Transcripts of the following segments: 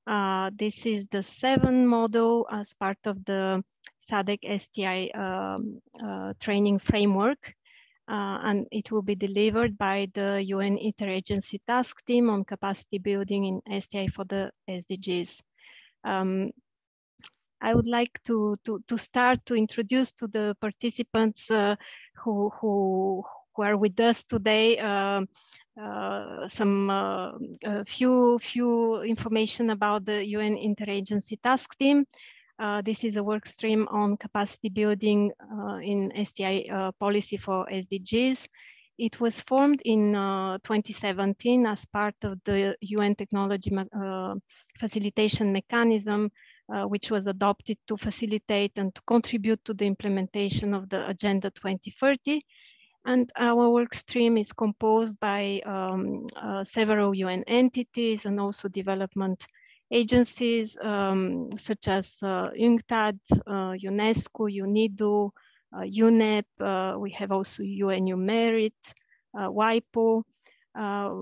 This is the 7th model as part of the SADC STI training framework. And it will be delivered by the UN Interagency Task Team on capacity building in STI for the SDGs. I would like to start to introduce to the participants who are with us today few information about the UN Interagency Task Team. This is a work stream on capacity building in STI policy for SDGs. It was formed in 2017 as part of the UN Technology Facilitation Mechanism, which was adopted to facilitate and to contribute to the implementation of the Agenda 2030. And our work stream is composed by several UN entities and also development agencies such as UNCTAD, UNESCO, UNIDO, UNEP. We have also UNU Merit, WIPO.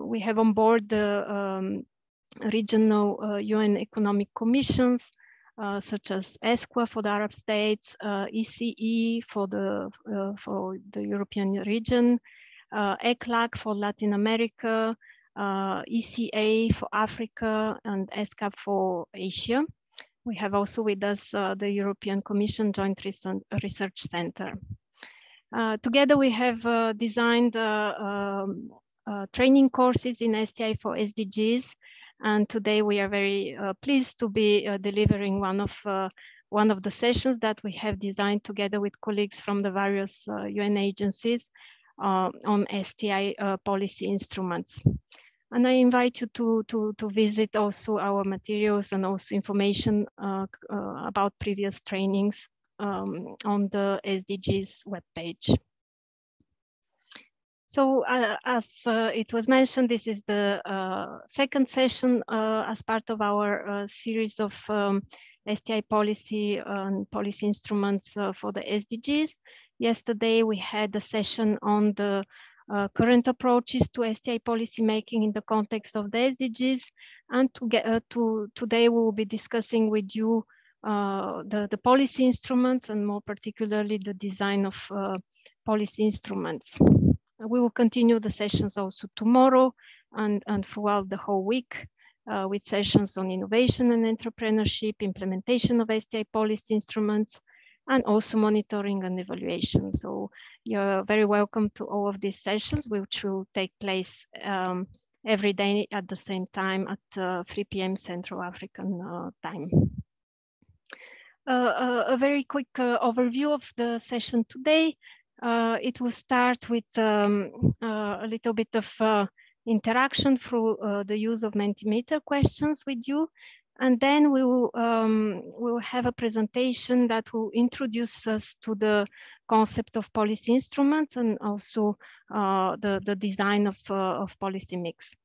We have on board the regional UN economic commissions, such as ESQA for the Arab states, ECE for the European region, ECLAC for Latin America, ECA for Africa, and ESCAP for Asia. We have also with us the European Commission Joint Research Center. Together we have designed training courses in STI for SDGs. And today we are very pleased to be delivering one of the sessions that we have designed together with colleagues from the various UN agencies on STI policy instruments. And I invite you to visit also our materials and also information about previous trainings on the SDGs webpage. So as it was mentioned, this is the second session as part of our series of STI policy and policy instruments for the SDGs. Yesterday, we had a session on the current approaches to STI policy making in the context of the SDGs. And today, we will be discussing with you the policy instruments and more particularly the design of policy instruments. We will continue the sessions also tomorrow and throughout the whole week with sessions on innovation and entrepreneurship, implementation of STI policy instruments, and also monitoring and evaluation. So you're very welcome to all of these sessions, which will take place every day at the same time at 3 p.m. Central African time. A very quick overview of the session today. It will start with a little bit of interaction through the use of Mentimeter questions with you. And then we will have a presentation that will introduce us to the concept of policy instruments and also the design of policy mix.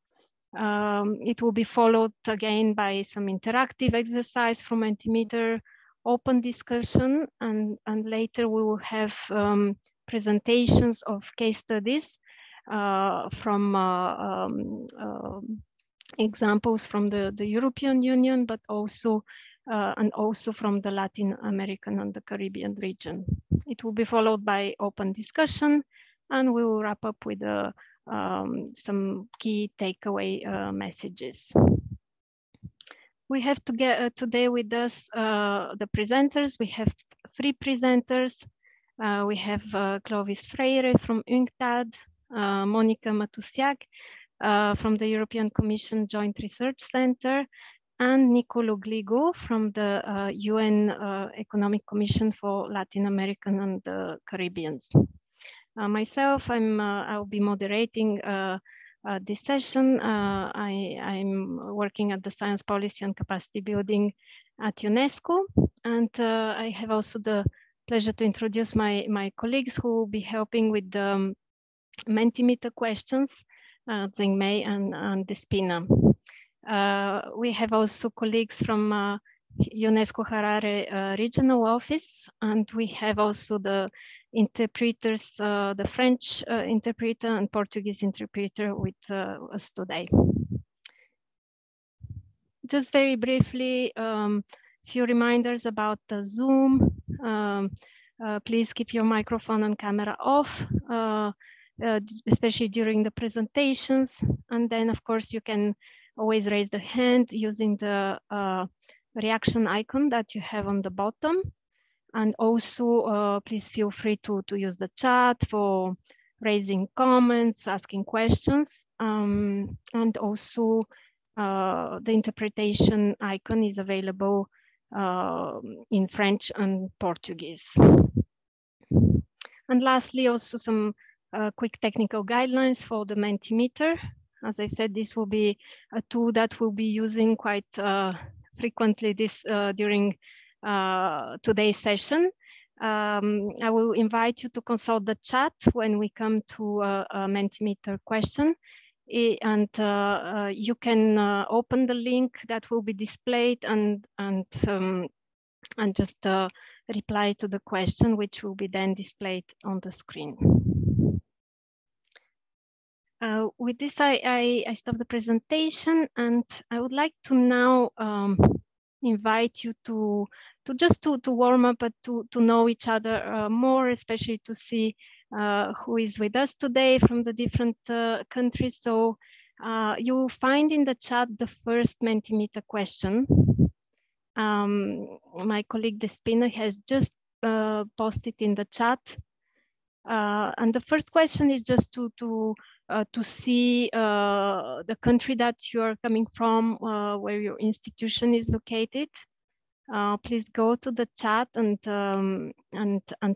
It will be followed again by some interactive exercise from Mentimeter, open discussion, and later we will have presentations of case studies from examples from the European Union, but also and also from the Latin American and the Caribbean region. It will be followed by open discussion, and we will wrap up with some key takeaway messages. We have today with us the presenters. We have 3 presenters. We have Clovis Freire from UNCTAD, Monica Matusiak from the European Commission Joint Research Center, and Nicolo Gligo from the UN Economic Commission for Latin American and the Caribbean. Myself, I'll be moderating this session. I'm working at the Science Policy and Capacity Building at UNESCO, and I have also the pleasure to introduce my colleagues who will be helping with the Mentimeter questions, Zeng Mei and Despina. We have also colleagues from UNESCO Harare Regional Office, and we have also the interpreters, the French interpreter and Portuguese interpreter with us today. just very briefly, few reminders about the Zoom. Please keep your microphone and camera off, especially during the presentations. And then, of course, you can always raise the hand using the reaction icon that you have on the bottom. And also, please feel free to use the chat for raising comments, asking questions, and also the interpretation icon is available in French and Portuguese. And lastly, also some quick technical guidelines for the Mentimeter. As I said, this will be a tool that we'll be using quite frequently during today's session. I will invite you to consult the chat when we come to a Mentimeter question. And you can open the link that will be displayed and just reply to the question, which will be then displayed on the screen. With this, I stop the presentation, and I would like to now invite you to warm up, but to know each other more, especially to see who is with us today from the different countries. So you will find in the chat the first Mentimeter question. My colleague Despina has just posted in the chat. And the first question is just to see the country that you are coming from, where your institution is located. Please go to the chat and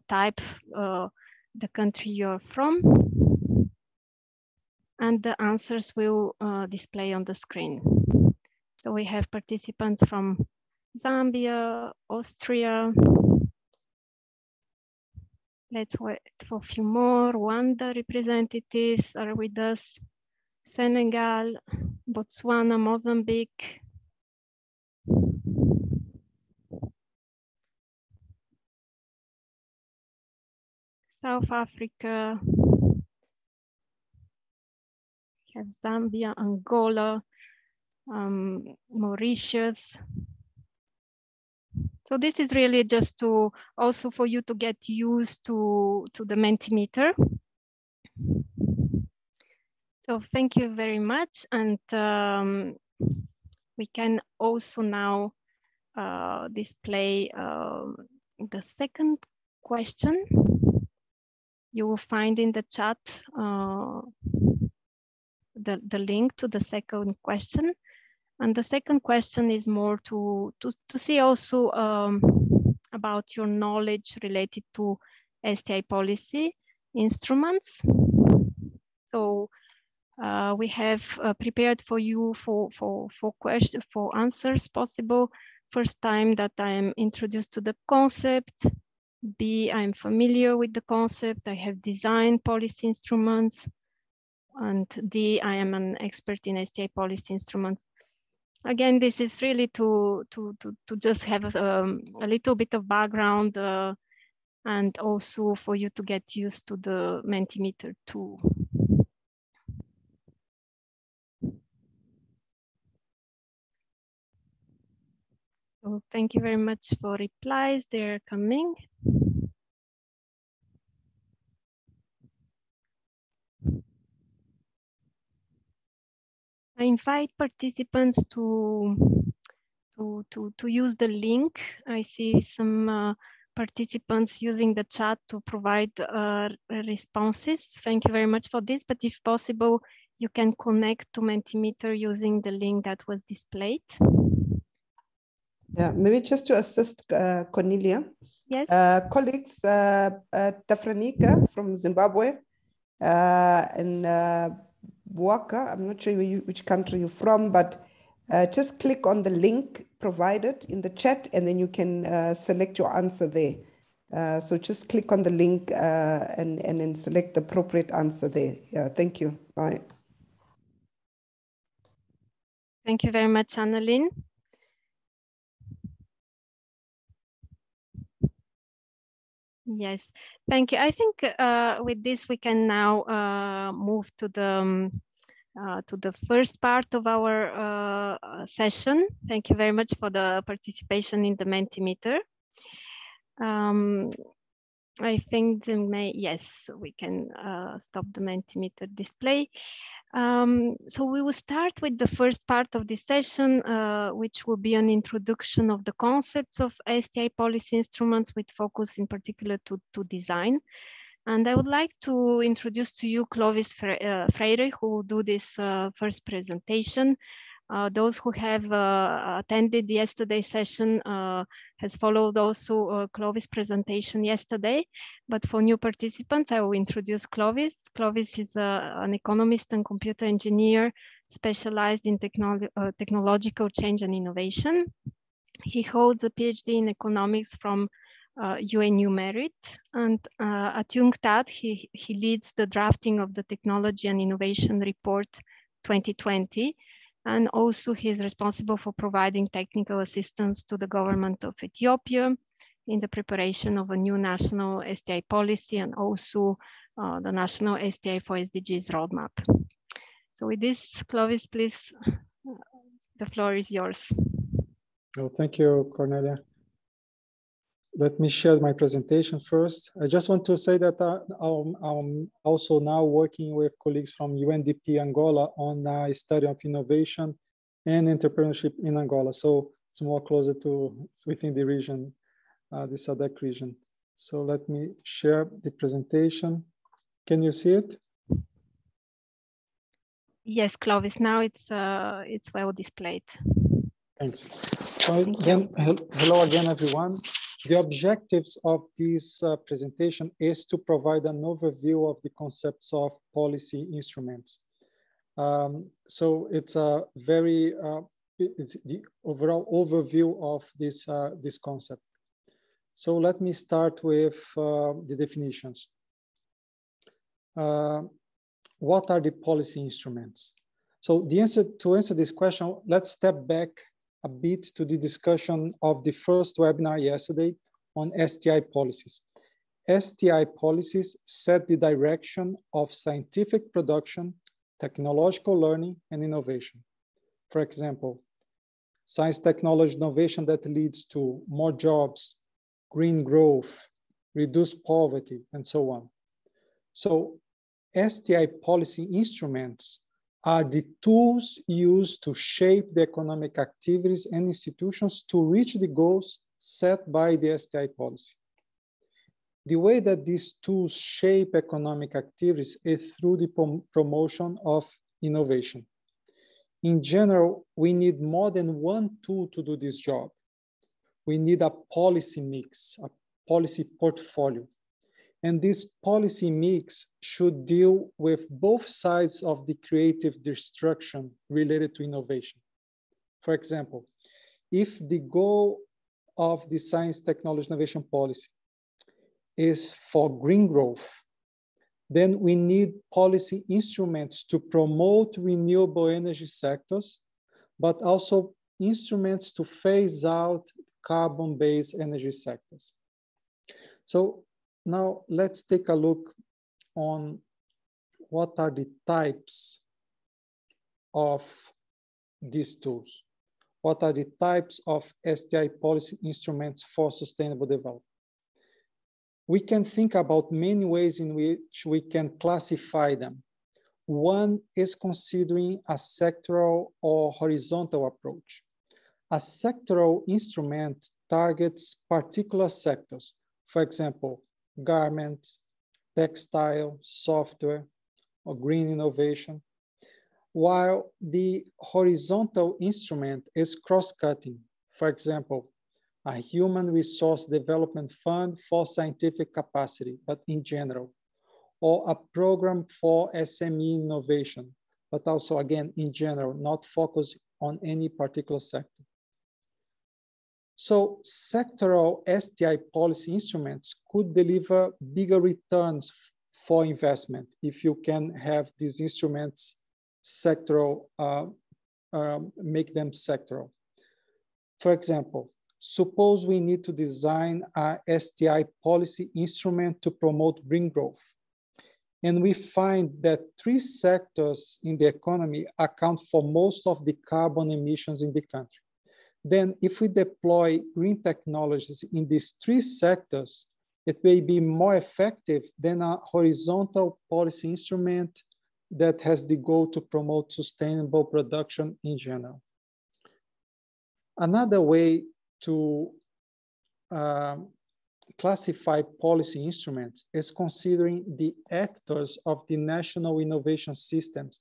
type the country you're from, and the answers will display on the screen. So we have participants from Zambia, Austria. Let's wait for a few more. Rwanda representatives are with us. Senegal, Botswana, Mozambique. South Africa. We have Zambia, Angola, Mauritius. So this is really just to also for you to get used to the Mentimeter. So thank you very much. And we can also now display the second question. You will find in the chat the link to the second question. And the second question is more to see also about your knowledge related to STI policy instruments. So we have prepared for you for answers possible. First time that I am introduced to the concept. B, I'm familiar with the concept. I have designed policy instruments. And D, I am an expert in STI policy instruments. Again, this is really to just have a little bit of background and also for you to get used to the Mentimeter tool. So thank you very much for replies. They're coming. I invite participants to use the link. I see some participants using the chat to provide responses. Thank you very much for this, but if possible, you can connect to Mentimeter using the link that was displayed. Yeah, maybe just to assist Cornelia. Yes. Colleagues, Tafranika from Zimbabwe and Buaka, I'm not sure which country you're from, but just click on the link provided in the chat and then you can select your answer there. So just click on the link and then select the appropriate answer there. Yeah, thank you. Bye. Thank you very much, Annalyn. Yes, thank you. I think with this we can now move to the to the first part of our session. Thank you very much for the participation in the Mentimeter. I think yes, we can stop the Mentimeter display. So we will start with the first part of this session, which will be an introduction of the concepts of STI policy instruments with focus in particular to design. And I would like to introduce to you Clovis Freire, who will do this first presentation. Those who have attended yesterday's session has followed also Clovis' presentation yesterday. But for new participants, I will introduce Clovis. Clovis is an economist and computer engineer specialized in technological change and innovation. He holds a PhD in economics from UN-IATT, and at UNCTAD, he leads the drafting of the Technology and Innovation Report 2020, and also he is responsible for providing technical assistance to the government of Ethiopia in the preparation of a new national STI policy and also the national STI for SDGs roadmap. So with this, Clovis, please, the floor is yours. Oh, thank you, Cornelia. Let me share my presentation first. I just want to say that I'm also now working with colleagues from UNDP Angola on a study of innovation and entrepreneurship in Angola. So it's more closer to within the region, the SADC region. So let me share the presentation. Can you see it? Yes, Clovis, now it's well displayed. Thanks. So again, hello again, everyone. The objectives of this presentation is to provide an overview of the concepts of policy instruments. So it's a very, it's the overall overview of this, this concept. So let me start with the definitions. What are the policy instruments? So to answer this question, let's step back a bit to the discussion of the first webinar yesterday on STI policies. STI policies set the direction of scientific production, technological learning, and innovation. For example, science, technology, innovation that leads to more jobs, green growth, reduced poverty, and so on. So STI policy instruments are the tools used to shape the economic activities and institutions to reach the goals set by the STI policy. The way that these tools shape economic activities is through the promotion of innovation. In general, we need more than one tool to do this job. We need a policy mix, a policy portfolio. And this policy mix should deal with both sides of the creative destruction related to innovation. For example, if the goal of the science, technology, innovation policy is for green growth, then we need policy instruments to promote renewable energy sectors, but also instruments to phase out carbon-based energy sectors. So now let's take a look on what are the types of these tools. What are the types of STI policy instruments for sustainable development? We can think about many ways in which we can classify them. One is considering a sectoral or horizontal approach. A sectoral instrument targets particular sectors, for example, garment, textile, software, or green innovation, while the horizontal instrument is cross-cutting. For example, a human resource development fund for scientific capacity, but in general, or a program for SME innovation, but also again, in general, not focused on any particular sector. So sectoral STI policy instruments could deliver bigger returns for investment if you can have these instruments sectoral, make them sectoral. For example, suppose we need to design a STI policy instrument to promote green growth. And we find that 3 sectors in the economy account for most of the carbon emissions in the country. Then if we deploy green technologies in these 3 sectors, it may be more effective than a horizontal policy instrument that has the goal to promote sustainable production in general. Another way to classify policy instruments is considering the actors of the national innovation systems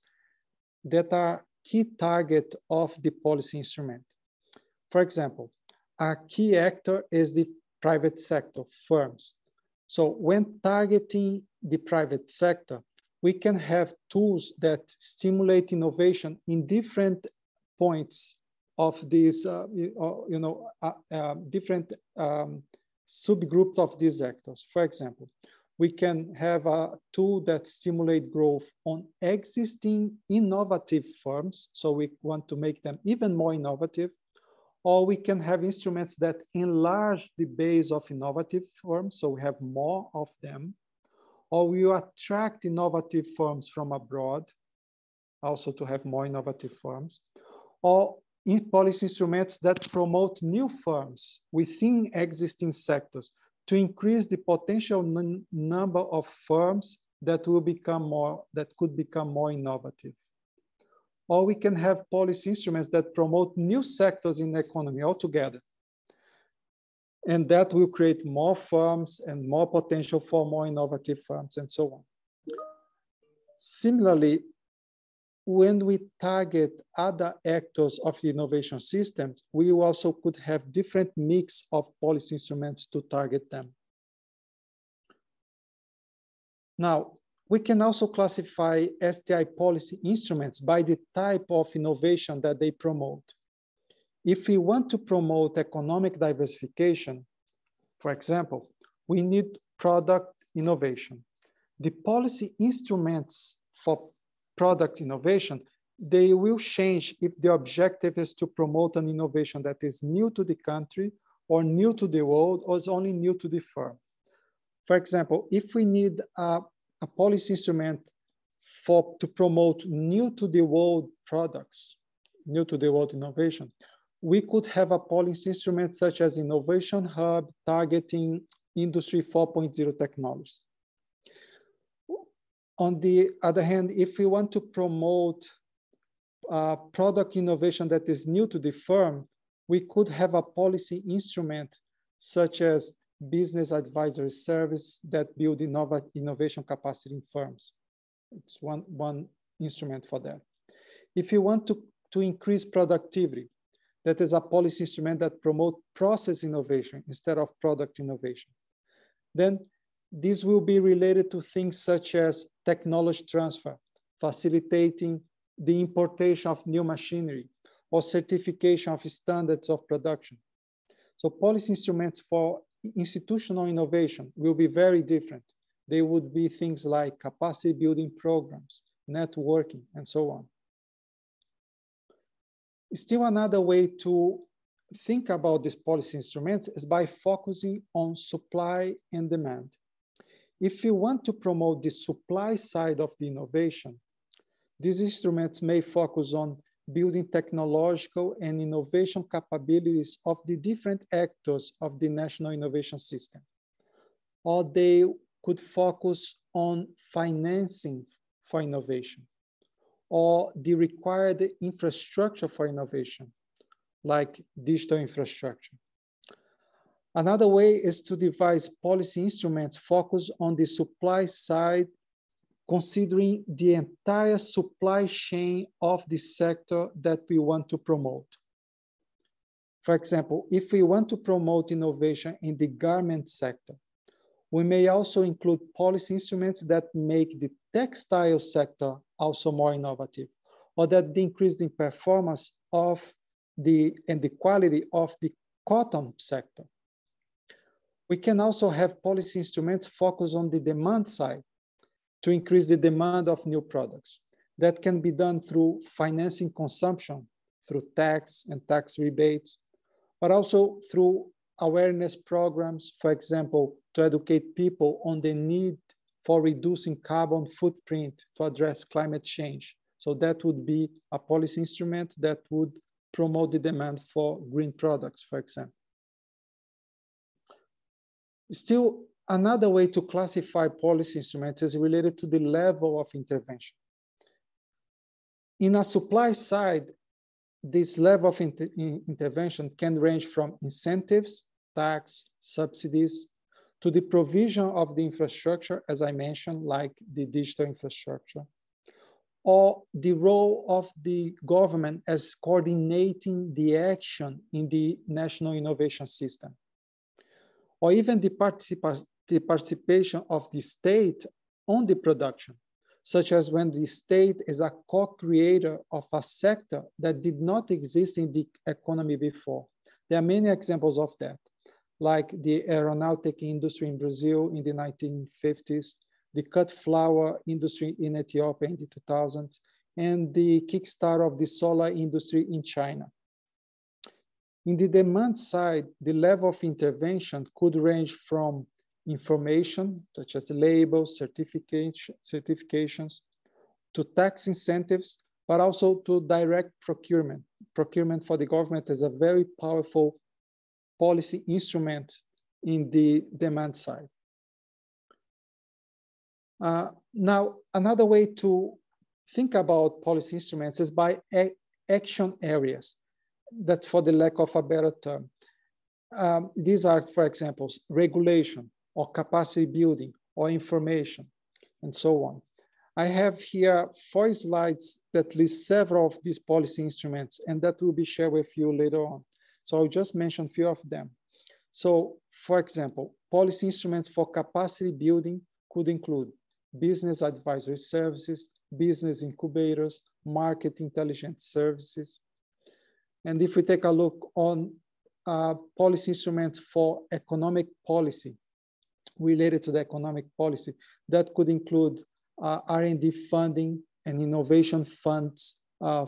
that are key target of the policy instrument. For example, a key actor is the private sector, firms. So when targeting the private sector, we can have tools that stimulate innovation in different points of these, different subgroups of these actors. For example, we can have a tool that stimulates growth on existing innovative firms. So we want to make them even more innovative. Or we can have instruments that enlarge the base of innovative firms, so we have more of them. Or we attract innovative firms from abroad, also to have more innovative firms. Or in policy instruments that promote new firms within existing sectors to increase the potential number of firms that will become more, that could become more innovative. Or we can have policy instruments that promote new sectors in the economy altogether. And that will create more firms and more potential for more innovative firms and so on. Similarly, when we target other actors of the innovation systems, we also could have different mix of policy instruments to target them. Now, we can also classify STI policy instruments by the type of innovation that they promote. If we want to promote economic diversification, for example, we need product innovation. The policy instruments for product innovation, they will change if the objective is to promote an innovation that is new to the country or new to the world or is only new to the firm. For example, if we need a policy instrument to promote new to the world products, new to the world innovation, we could have a policy instrument such as Innovation Hub targeting Industry 4.0 technologies. On the other hand, if we want to promote product innovation that is new to the firm, we could have a policy instrument such as business advisory service that build innovation capacity in firms. It's one instrument for that. If you want to increase productivity, that is a policy instrument that promotes process innovation instead of product innovation. Then this will be related to things such as technology transfer, facilitating the importation of new machinery, or certification of standards of production. So policy instruments for institutional innovation will be very different. They would be things like capacity building programs, networking, and so on. Still another way to think about these policy instruments is by focusing on supply and demand. If you want to promote the supply side of the innovation, these instruments may focus on building technological and innovation capabilities of the different actors of the national innovation system. Or they could focus on financing for innovation, or the required infrastructure for innovation, like digital infrastructure. Another way is to devise policy instruments focused on the supply side, considering the entire supply chain of the sector that we want to promote. For example, if we want to promote innovation in the garment sector, we may also include policy instruments that make the textile sector also more innovative, or that increase the performance of and the quality of the cotton sector. We can also have policy instruments focused on the demand side to increase the demand of new products. That can be done through financing consumption, through tax and tax rebates, but also through awareness programs, for example, to educate people on the need for reducing carbon footprint to address climate change. So that would be a policy instrument that would promote the demand for green products, for example. Still, another way to classify policy instruments is related to the level of intervention. In a supply side, this level of intervention can range from incentives, tax, subsidies, to the provision of the infrastructure, as I mentioned, like the digital infrastructure, or the role of the government as coordinating the action in the national innovation system, or even the participation of the state on the production, such as when the state is a co-creator of a sector that did not exist in the economy before. There are many examples of that, like the aeronautic industry in Brazil in the 1950s, the cut flower industry in Ethiopia in the 2000s, and the kickstart of the solar industry in China. In the demand side, the level of intervention could range from information, such as labels, certifications, to tax incentives, but also to direct procurement. Procurement for the government is a very powerful policy instrument in the demand side. Now, another way to think about policy instruments is by action areas, that for the lack of a better term. These are, for example, regulation or capacity building or information and so on. I have here 4 slides that list several of these policy instruments, and that will be shared with you later on. So I'll just mention a few of them. So, for example, policy instruments for capacity building could include business advisory services, business incubators, market intelligence services. And if we take a look on policy instruments for economic policy, related to the economic policy, that could include R&D funding and innovation funds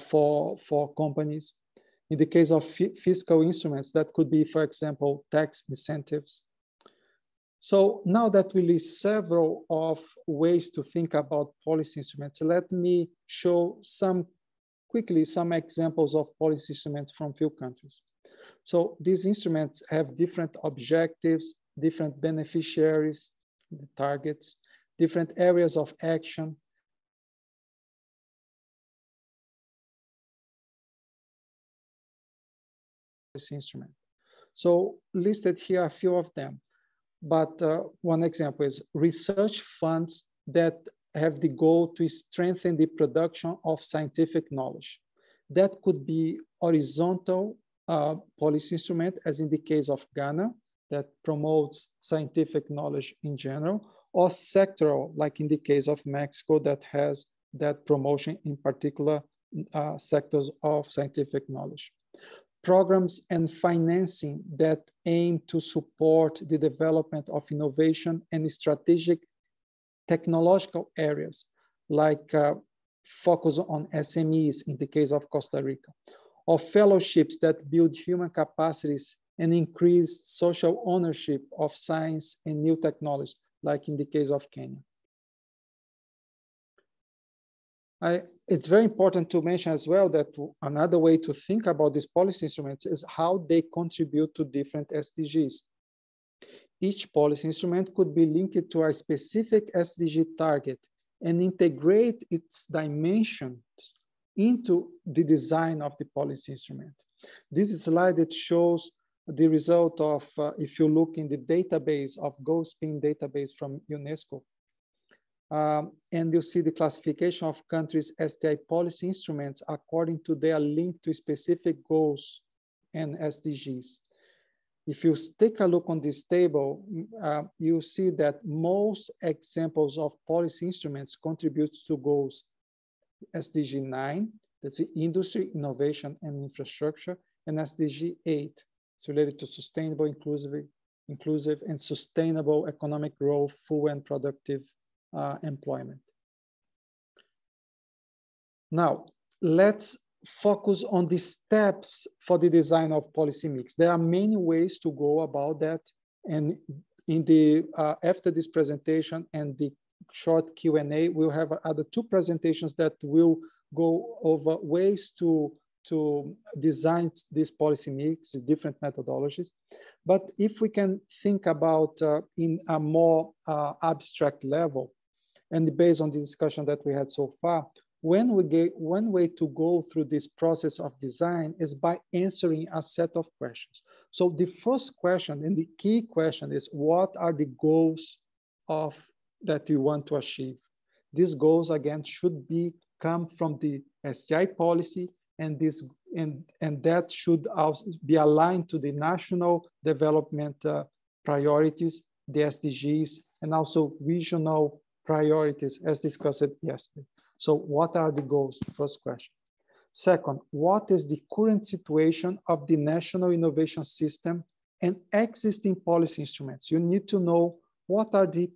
for companies. In the case of fiscal instruments, that could be, for example, tax incentives. So now that we list several of ways to think about policy instruments, let me show quickly some examples of policy instruments from few countries. So these instruments have different objectives, different beneficiaries, the targets, different areas of action. This instrument. So listed here are a few of them, but one example is research funds that have the goal to strengthen the production of scientific knowledge. That could be horizontal policy instrument, as in the case of Ghana, that promotes scientific knowledge in general, or sectoral, like in the case of Mexico, that has that promotion in particular sectors of scientific knowledge. Programs and financing that aim to support the development of innovation and strategic technological areas, like focus on SMEs in the case of Costa Rica, or fellowships that build human capacities and increase social ownership of science and new technology, like in the case of Kenya. It's very important to mention as well that another way to think about these policy instruments is how they contribute to different SDGs. Each policy instrument could be linked to a specific SDG target and integrate its dimensions into the design of the policy instrument. This slide that shows the result of, if you look in the database of GoSpin database from UNESCO, and you see the classification of countries' STI policy instruments according to their link to specific goals and SDGs. If you take a look on this table, you see that most examples of policy instruments contribute to goals SDG 9, that's the industry, innovation, and infrastructure, and SDG 8, it's related to sustainable, inclusive, and sustainable economic growth, full and productive employment. Now, let's focus on the steps for the design of policy mix. There are many ways to go about that, and in the after this presentation and the short Q&A. We'll have other 2 presentations that will go over ways to design this policy mix, different methodologies. But if we can think about in a more abstract level, and based on the discussion that we had so far, one way to go through this process of design is by answering a set of questions. So the first question and the key question is, what are the goals that you want to achieve? These goals, again, should come from the STI policy, and that should also be aligned to the national development priorities, the SDGs, and also regional priorities as discussed yesterday. So what are the goals? First question. Second, what is the current situation of the national innovation system and existing policy instruments? You need to know what are the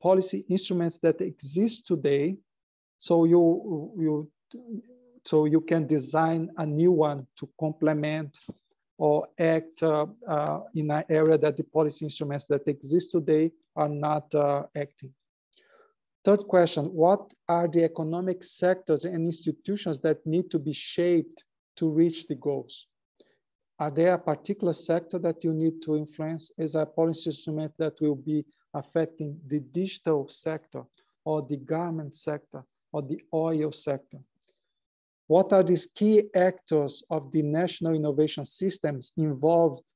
policy instruments that exist today, so you can design a new one to complement or act in an area that the policy instruments that exist today are not acting. Third question, what are the economic sectors and institutions that need to be shaped to reach the goals? Are there a particular sector that you need to influence? Is a policy instrument that will be affecting the digital sector or the garment sector or the oil sector? What are these key actors of the national innovation systems involved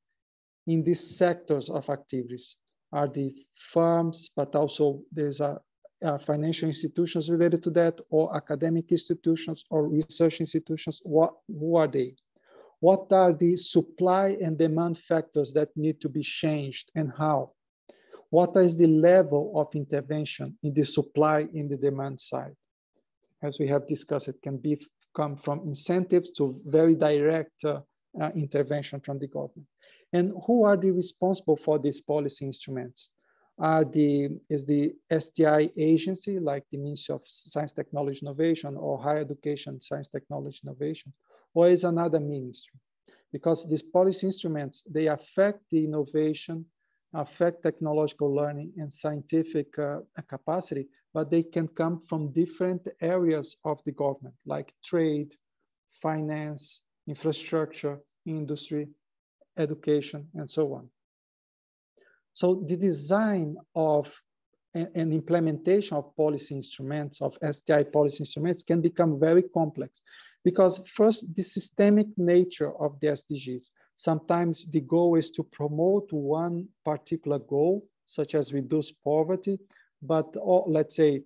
in these sectors of activities? Are the firms, but also there's financial institutions related to that, or academic institutions or research institutions? Who are they? What are the supply and demand factors that need to be changed and how? What is the level of intervention in the supply in the demand side? As we have discussed, it can come from incentives to very direct intervention from the government. And who are the responsible for these policy instruments? Is the STI agency, like the Ministry of Science, Technology, Innovation, or Higher Education, Science, Technology, Innovation, or is another ministry? Because these policy instruments, they affect the innovation, affect technological learning and scientific capacity, but they can come from different areas of the government, like trade, finance, infrastructure, industry, education, and so on. So the design of and implementation of policy instruments, of STI policy instruments, can become very complex because first, the systemic nature of the SDGs. Sometimes the goal is to promote one particular goal, such as reduce poverty, but let's say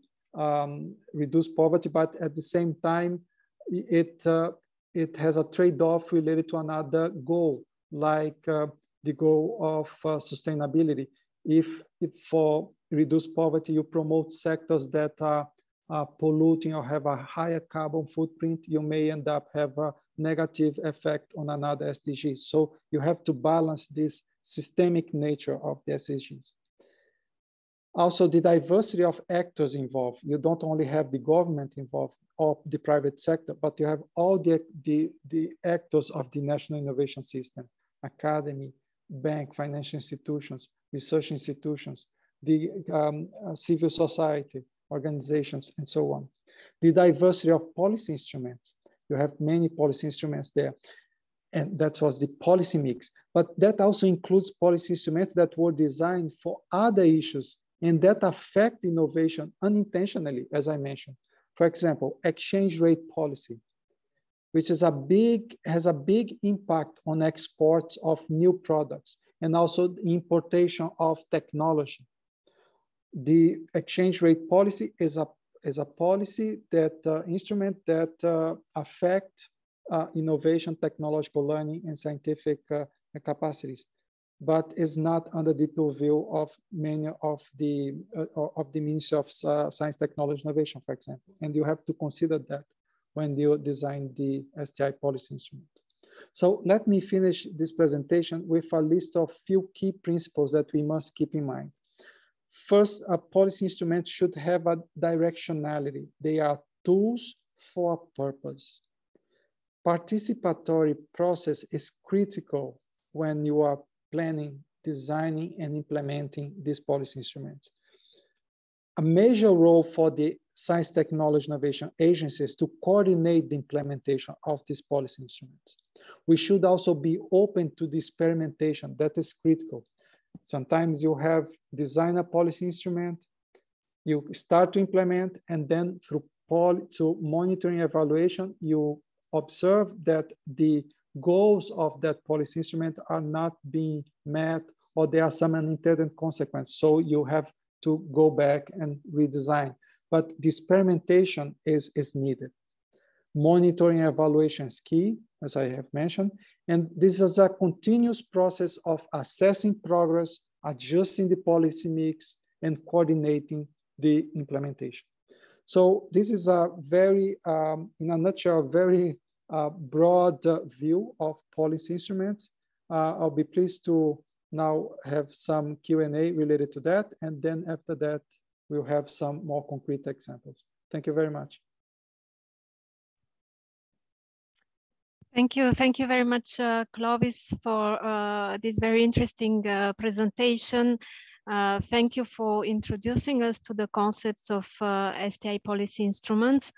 reduce poverty, but at the same time, it has a trade-off related to another goal, like the goal of sustainability. If for reduce poverty, you promote sectors that are polluting or have a higher carbon footprint, you may end up have a negative effect on another SDG. So you have to balance this systemic nature of the SDGs. Also, the diversity of actors involved. You don't only have the government involved or the private sector, but you have all the actors of the national innovation system, academy, bank, financial institutions, research institutions, the civil society, organizations, and so on. The diversity of policy instruments. You have many policy instruments there. And that was the policy mix. But that also includes policy instruments that were designed for other issues and that affect innovation unintentionally, as I mentioned. For example, exchange rate policy, which is has a big impact on exports of new products and also the importation of technology. The exchange rate policy is a policy that instrument that affect innovation, technological learning, and scientific capacities, but is not under the purview of many of the Ministry of Science, Technology, Innovation, for example. And you have to consider that when you design the STI policy instrument. So let me finish this presentation with a list of few key principles that we must keep in mind. First, a policy instrument should have a directionality. They are tools for a purpose. Participatory process is critical when you are planning, designing, and implementing these policy instruments. a major role for the Science, Technology, Innovation agencies to coordinate the implementation of these policy instruments. We should also be open to the experimentation. That is critical. Sometimes you have design a policy instrument, you start to implement, and then through monitoring evaluation, you observe that the goals of that policy instrument are not being met, or there are some unintended consequences. So you have to go back and redesign. But the experimentation is needed. Monitoring and evaluation is key, as I have mentioned. And this is a continuous process of assessing progress, adjusting the policy mix, and coordinating the implementation. So this is a very, in a nutshell, very broad view of policy instruments. I'll be pleased to now have some Q&A related to that. And then after that, we'll have some more concrete examples. Thank you very much. Thank you very much, Clovis, for this very interesting presentation. Thank you for introducing us to the concepts of STI policy instruments.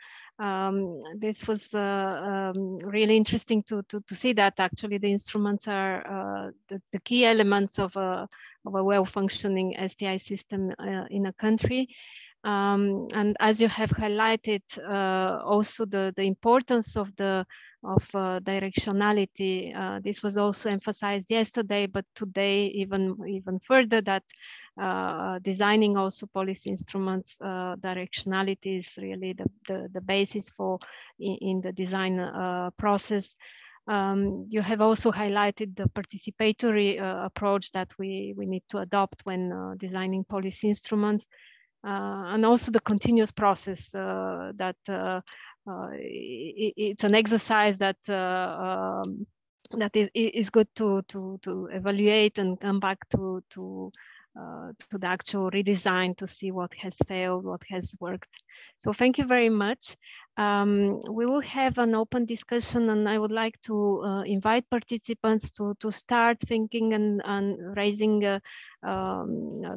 This was really interesting to see that actually the instruments are the key elements of a well-functioning STI system in a country. And as you have highlighted, also the importance of directionality. This was also emphasized yesterday, but today even further, that designing also policy instruments, directionality is really the basis for in the design process. You have also highlighted the participatory approach that we need to adopt when designing policy instruments. And also the continuous process that it's an exercise that that is good to evaluate and come back to the actual redesign to see what has failed, what has worked. So thank you very much. We will have an open discussion, and I would like to invite participants to start thinking and raising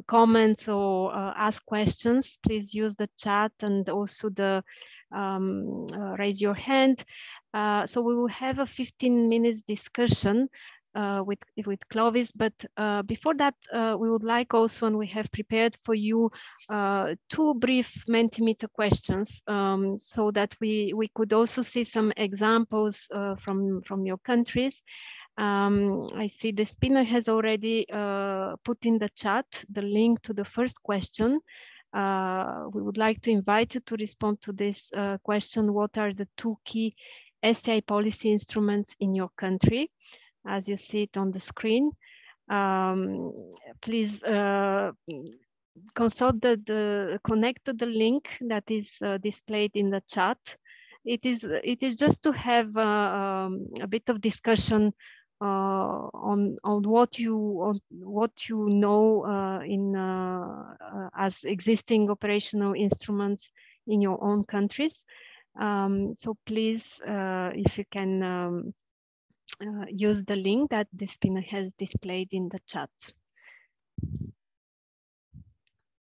comments or ask questions. Please use the chat and also the raise your hand. So we will have a 15 minutes discussion with Clovis, but before that, we would like also, and we have prepared for you 2 brief Mentimeter questions, so that we could also see some examples from your countries. I see the Despina has already put in the chat the link to the first question. We would like to invite you to respond to this question. What are the 2 key STI policy instruments in your country? As you see it on the screen, please consult connect to the link that is displayed in the chat. It is just to have a bit of discussion on what you know as existing operational instruments in your own countries. So please, if you can use the link that Despina has displayed in the chat.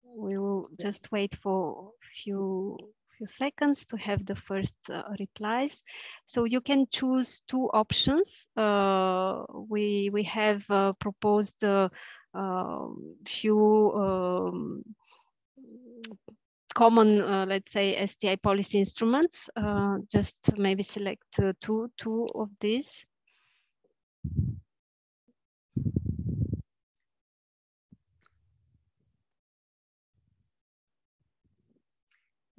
We will just wait for a few seconds to have the first replies. So you can choose 2 options. We have proposed a few common, let's say, STI policy instruments. Just maybe select two of these.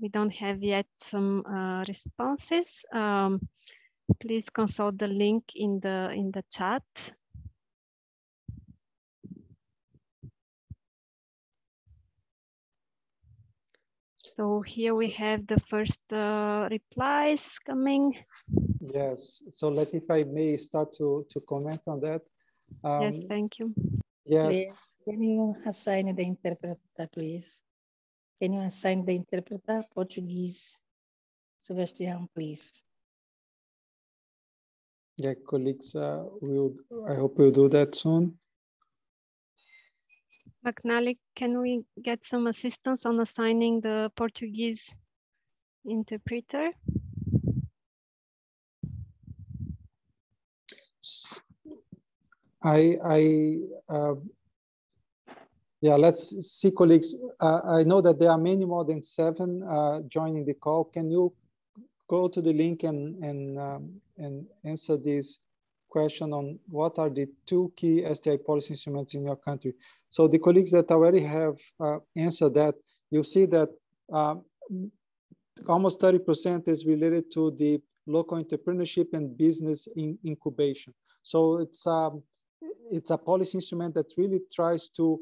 We don't have yet some responses. Please consult the link in the chat. So here we have the first replies coming. Yes, so if I may start to comment on that. Yes, thank you. Yes. Please, can you assign the interpreter, please? Can you assign the interpreter, Portuguese, Sebastian, please? Yeah, colleagues, I hope we'll do that soon. McNally, can we get some assistance on assigning the Portuguese interpreter? Yeah, let's see, colleagues. I know that there are many more than 7 joining the call. Can you go to the link and answer this question on what are the 2 key STI policy instruments in your country? So the colleagues that already have answered that, you see that almost 30% is related to the local entrepreneurship and business incubation. So it's a policy instrument that really tries to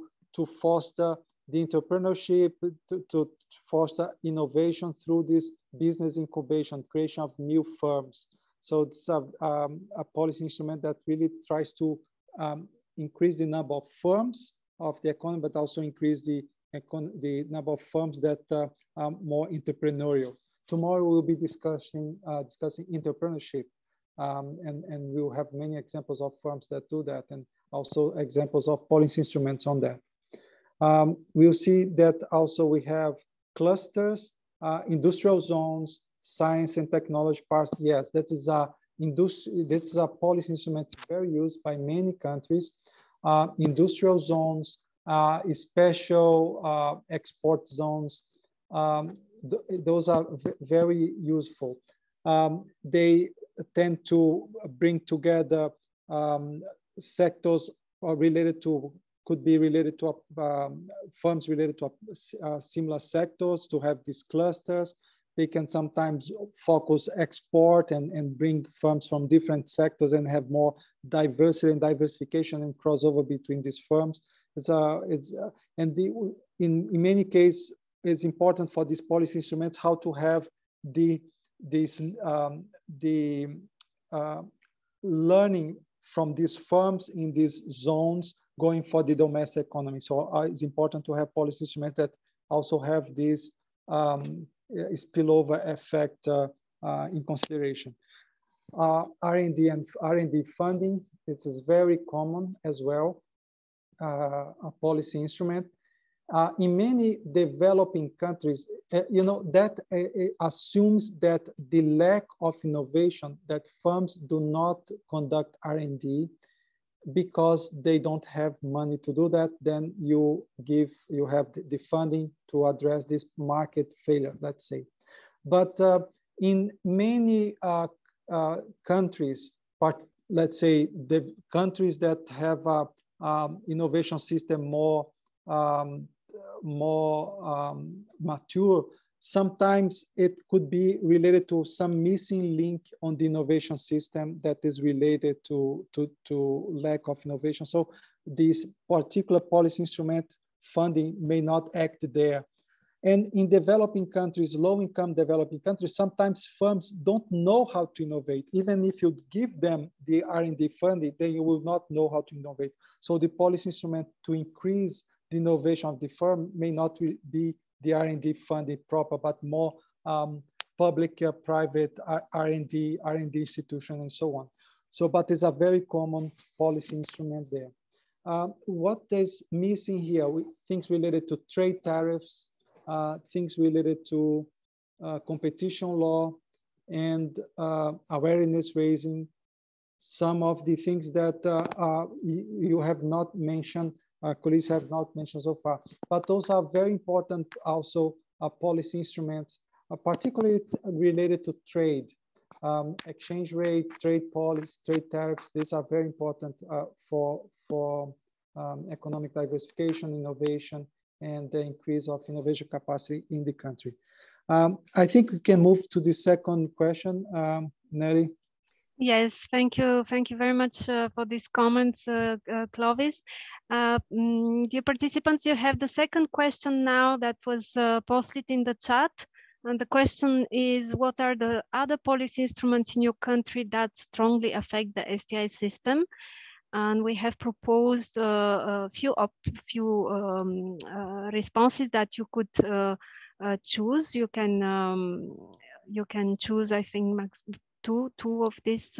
foster the entrepreneurship, to foster innovation through this business incubation, creation of new firms. So it's a policy instrument that really tries to increase the number of firms of the economy, but also increase the number of firms that are more entrepreneurial. Tomorrow we'll be discussing entrepreneurship, and we'll have many examples of firms that do that, and also examples of policy instruments on that. We'll see that also we have clusters, industrial zones, science and technology parks. Yes, that is a policy instrument very used by many countries. Industrial zones, special export zones, those are very useful. They tend to bring together sectors related to, could be related to firms related to similar sectors to have these clusters. They can sometimes focus export and bring firms from different sectors and have more diversity and diversification and crossover between these firms. In many cases, it's important for these policy instruments how to have the learning from these firms in these zones going for the domestic economy. So it's important to have policy instruments that also have this spillover effect in consideration. R&D funding, this is very common as well, a policy instrument. In many developing countries, that assumes that the lack of innovation, that firms do not conduct R&D because they don't have money to do that, then you have the funding to address this market failure, let's say. But in many countries, let's say the countries that have a innovation system more mature, sometimes it could be related to some missing link on the innovation system that is related to lack of innovation. So this particular policy instrument funding may not act there. And in developing countries, low-income developing countries, sometimes firms don't know how to innovate. Even if you give them the R&D funding, then you will not know how to innovate. So the policy instrument to increase the innovation of the firm may not be the R&D funding proper, but more public, private R&D institution and so on. So, but it's a very common policy instrument there. What is missing here? Things related to trade tariffs, things related to competition law and awareness raising. Some of the things that you have not mentioned, colleagues have not mentioned so far, but those are very important also policy instruments, particularly related to trade, exchange rate, trade policy, trade tariffs. These are very important for economic diversification, innovation, and the increase of innovation capacity in the country. I think we can move to the second question, Nelly. Yes, thank you. Thank you very much for these comments, Clovis. Dear participants, you have the second question now that was posted in the chat. And the question is, what are the other policy instruments in your country that strongly affect the STI system? And we have proposed a few responses that you could choose. You can choose, I think, max two of these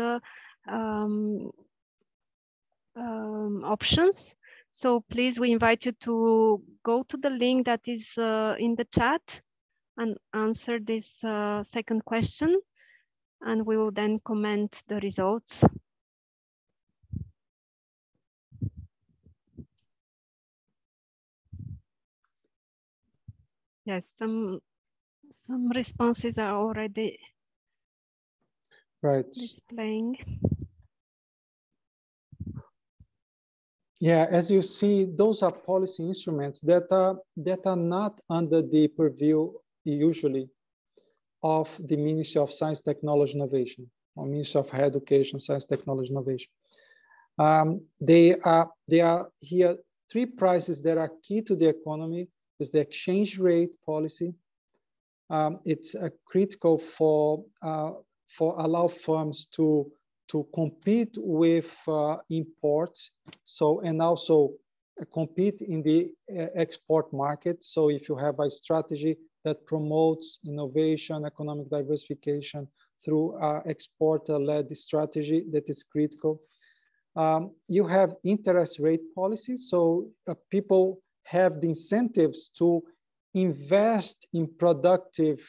options. So please, we invite you to go to the link that is in the chat and answer this second question, and we will then comment the results. Yes, some responses are already displaying. Yeah, as you see, those are policy instruments that are not under the purview usually of the Ministry of Science, Technology, Innovation, or Ministry of Higher Education, Science, Technology, Innovation. They are here 3 prices that are key to the economy. Is the exchange rate policy. It's critical for allow firms to compete with imports, and also compete in the export market. So if you have a strategy that promotes innovation, economic diversification through export-led strategy, that is critical. You have interest rate policy, so people have the incentives to invest in productive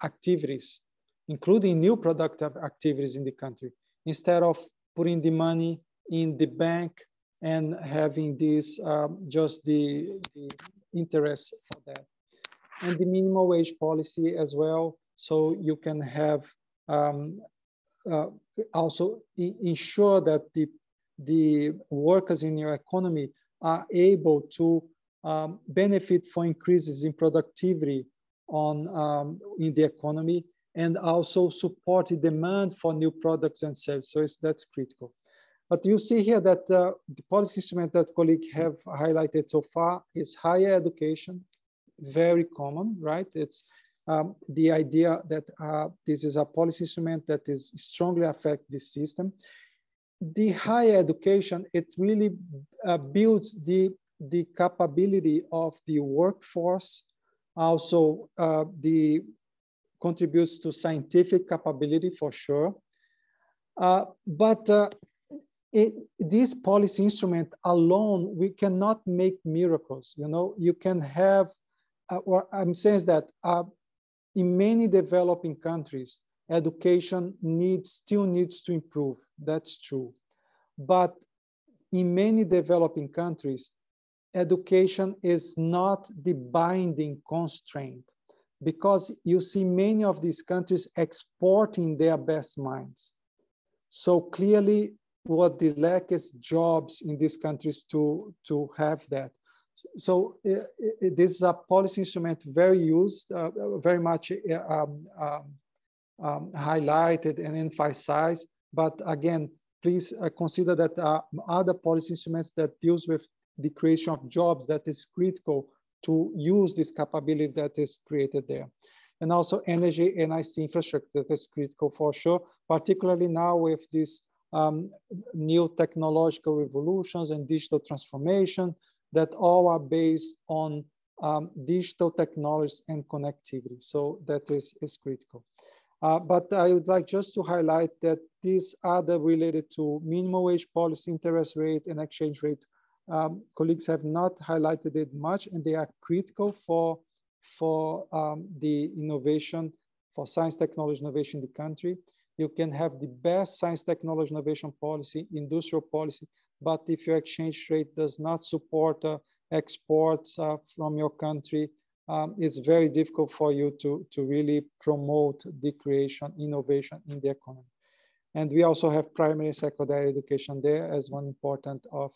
activities, including new productive activities in the country, instead of putting the money in the bank and having this just the interest for that. And the minimum wage policy as well, so you can have also ensure that the workers in your economy are able to benefit from increases in productivity in the economy, and also support the demand for new products and services. So that's critical. But you see here that the policy instrument that colleagues have highlighted so far is higher education, very common, right? It's the idea that this is a policy instrument that is strongly affect this system. The higher education, it really builds the capability of the workforce, also contributes to scientific capability for sure. This policy instrument alone, we cannot make miracles. You know, you can have, or I'm saying that in many developing countries, education still needs to improve. That's true. But in many developing countries, education is not the binding constraint, because you see many of these countries exporting their best minds. So clearly what the lack is jobs in these countries to have that. So this is a policy instrument very used, very much highlighted and emphasized. But again, please consider that other policy instruments that deals with the creation of jobs, that is critical to use this capability that is created there. And also energy and ICT infrastructure, that is critical for sure, particularly now with these new technological revolutions and digital transformation that all are based on digital technologies and connectivity. So that is critical. But I would like just to highlight that these are related to minimum wage policy, interest rate, and exchange rate. Colleagues have not highlighted it much, and they are critical for the innovation, for science, technology, innovation in the country. You can have the best science, technology, innovation policy, industrial policy, but if your exchange rate does not support exports from your country, it's very difficult for you to really promote the creation, innovation in the economy. And we also have primary and secondary education there as one important of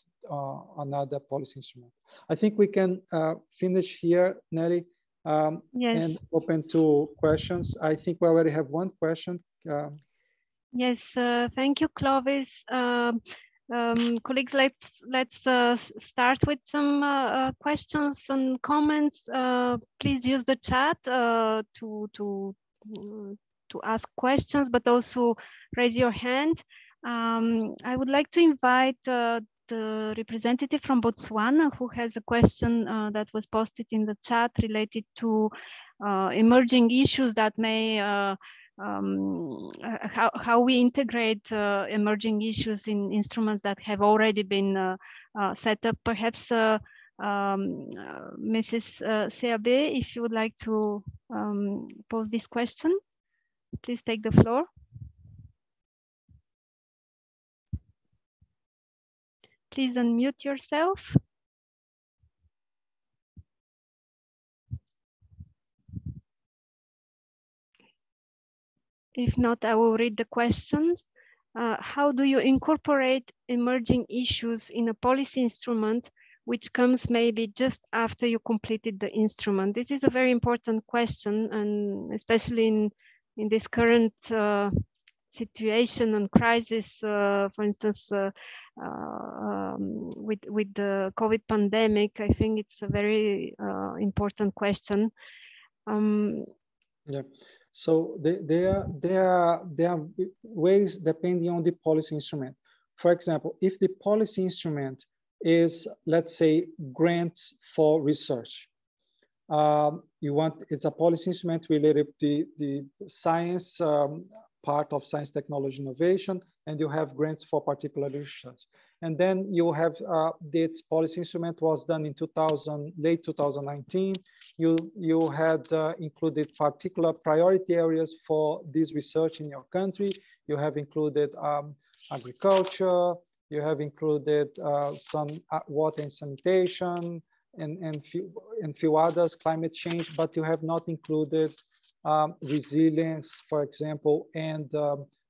another policy instrument. I think we can finish here, Nelly, yes, and open to questions. I think we already have one question. Yes, thank you, Clovis. Colleagues, let's start with some questions and comments. Please use the chat to ask questions, but also raise your hand. I would like to invite the representative from Botswana, who has a question that was posted in the chat related to emerging issues that may how we integrate emerging issues in instruments that have already been set up. Perhaps Mrs. Seabe, if you would like to pose this question, please take the floor. Please unmute yourself. If not, I will read the questions. How do you incorporate emerging issues in a policy instrument which comes maybe just after you completed the instrument? This is a very important question, and especially in this current situation and crisis, for instance, with the COVID pandemic, I think it's a very important question. Yeah. So there are ways depending on the policy instrument. For example, if the policy instrument is, let's say, grants for research, it's a policy instrument related to the science part of science, technology, innovation, and you have grants for particular research. And then you have this policy instrument was done in late 2019. You had included particular priority areas for this research in your country. You have included agriculture. You have included some water and sanitation and few others, climate change, but you have not included resilience, for example, and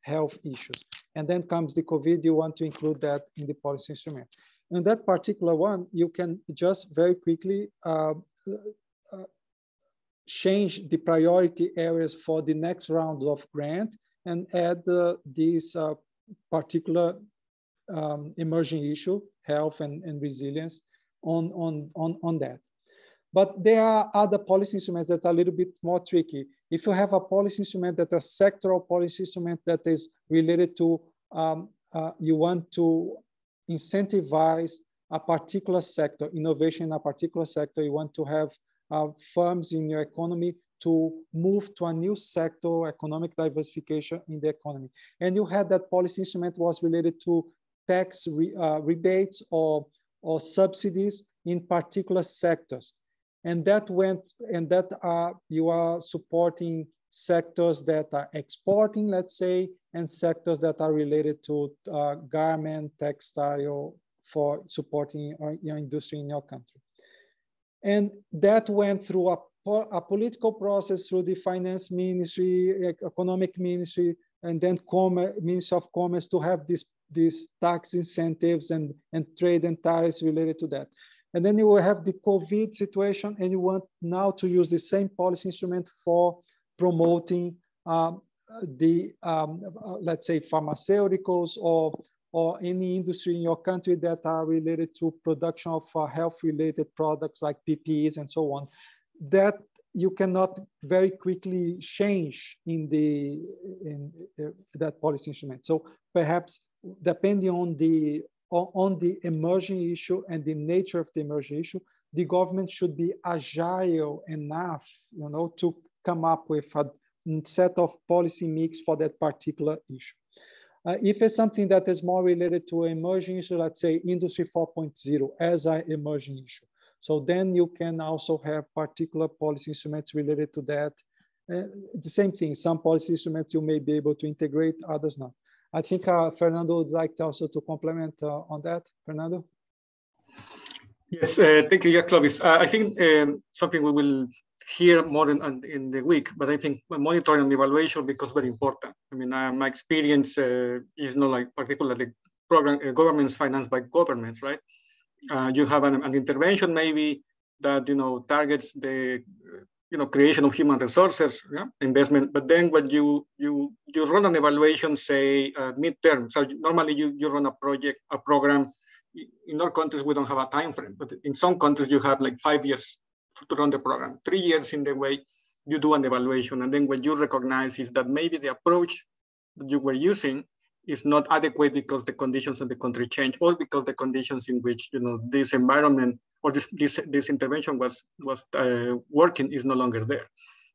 health issues. And then comes the COVID, you want to include that in the policy instrument. In that particular one, you can just very quickly change the priority areas for the next round of grant and add these particular emerging issue, health and resilience on that. But there are other policy instruments that are a little bit more tricky. If you have a policy instrument that is a sectoral policy instrument that is related to, you want to incentivize a particular sector, innovation in a particular sector, you want to have firms in your economy to move to a new sector, economic diversification in the economy. And you had that policy instrument was related to tax rebates or subsidies in particular sectors. And that you are supporting sectors that are exporting, let's say, and sectors that are related to garment, textile, for supporting your industry in your country. And that went through a political process through the finance ministry, economic ministry, and then Ministry of Commerce to have these tax incentives and trade and tariffs related to that. And then you will have the COVID situation, and you want now to use the same policy instrument for promoting let's say, pharmaceuticals or any industry in your country that are related to production of health-related products like PPEs and so on. That you cannot very quickly change in that policy instrument. So perhaps depending on the emerging issue and the nature of the emerging issue, the government should be agile enough, to come up with a set of policy mix for that particular issue. If it's something that is more related to emerging issue, let's say Industry 4.0 as an emerging issue. So then you can also have particular policy instruments related to that. The same thing, some policy instruments you may be able to integrate, others not. I think Fernando would like also to complement on that. Fernando? Yes, thank you, Clovis. I think something we will hear more in the week, but I think monitoring and evaluation becomes very important. I mean, my experience is not like particularly governments financed by governments, right? You have an intervention maybe that targets the creation of human resources, investment. But then when you run an evaluation, say midterm, so normally you run a program. In our countries, we don't have a time frame, but in some countries you have like 5 years to run the program, 3 years in the way you do an evaluation. And then what you recognize is that maybe the approach that you were using is not adequate because the conditions of the country change, or because the conditions in which this environment or this intervention was working is no longer there.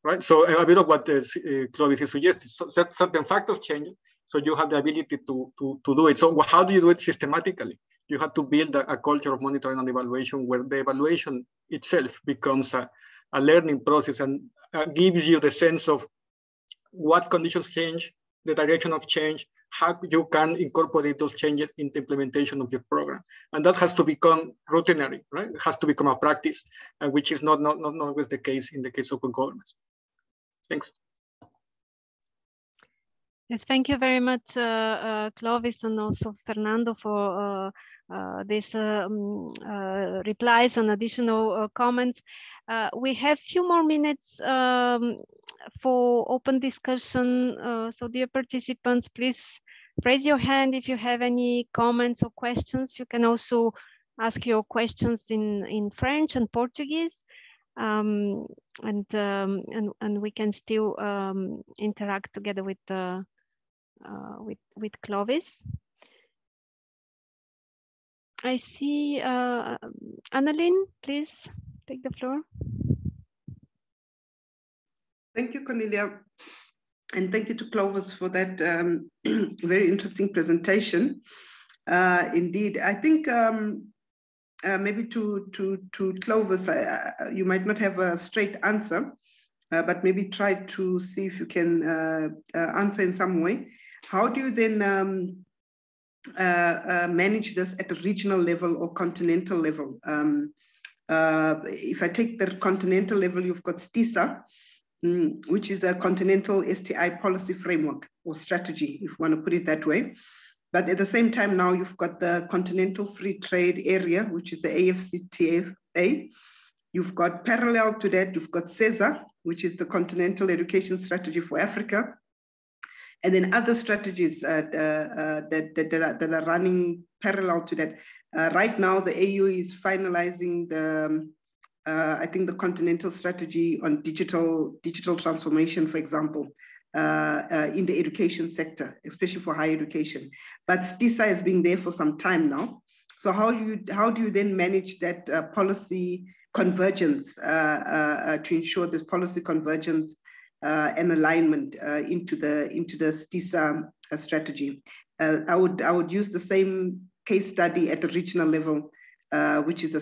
right? So a bit of what Clovis is suggesting, so certain factors change, so you have the ability to do it. So how do you do it systematically? You have to build a culture of monitoring and evaluation where the evaluation itself becomes a learning process and gives you the sense of what conditions change, the direction of change, how you can incorporate those changes into implementation of your program. And that has to become routinary, right? It has to become a practice, which is not always the case in the case of good governments. Thanks. Yes, thank you very much, Clovis, and also Fernando for these replies and additional comments. We have a few more minutes for open discussion. So dear participants, please raise your hand if you have any comments or questions. You can also ask your questions in French and Portuguese. And we can still interact together with Clovis. I see Annalyn, please take the floor. Thank you, Cornelia. And thank you to Clovis for that very interesting presentation. Indeed, I think maybe to Clovis, you might not have a straight answer, but maybe try to see if you can answer in some way. How do you then manage this at a regional level or continental level? If I take the continental level, you've got STISA, which is a continental STI policy framework or strategy, if you want to put it that way. But at the same time now, you've got the Continental Free Trade Area, which is the AFCTA. You've got parallel to that, you've got CESA, which is the Continental Education Strategy for Africa. And then other strategies that are running parallel to that. Right now, the AU is finalizing the, I think the continental strategy on digital transformation, for example, in the education sector, especially for higher education. But STISA has been there for some time now. So how do you then manage that policy convergence to ensure this policy convergence and alignment into the STISA strategy? I would use the same case study at the regional level, which is a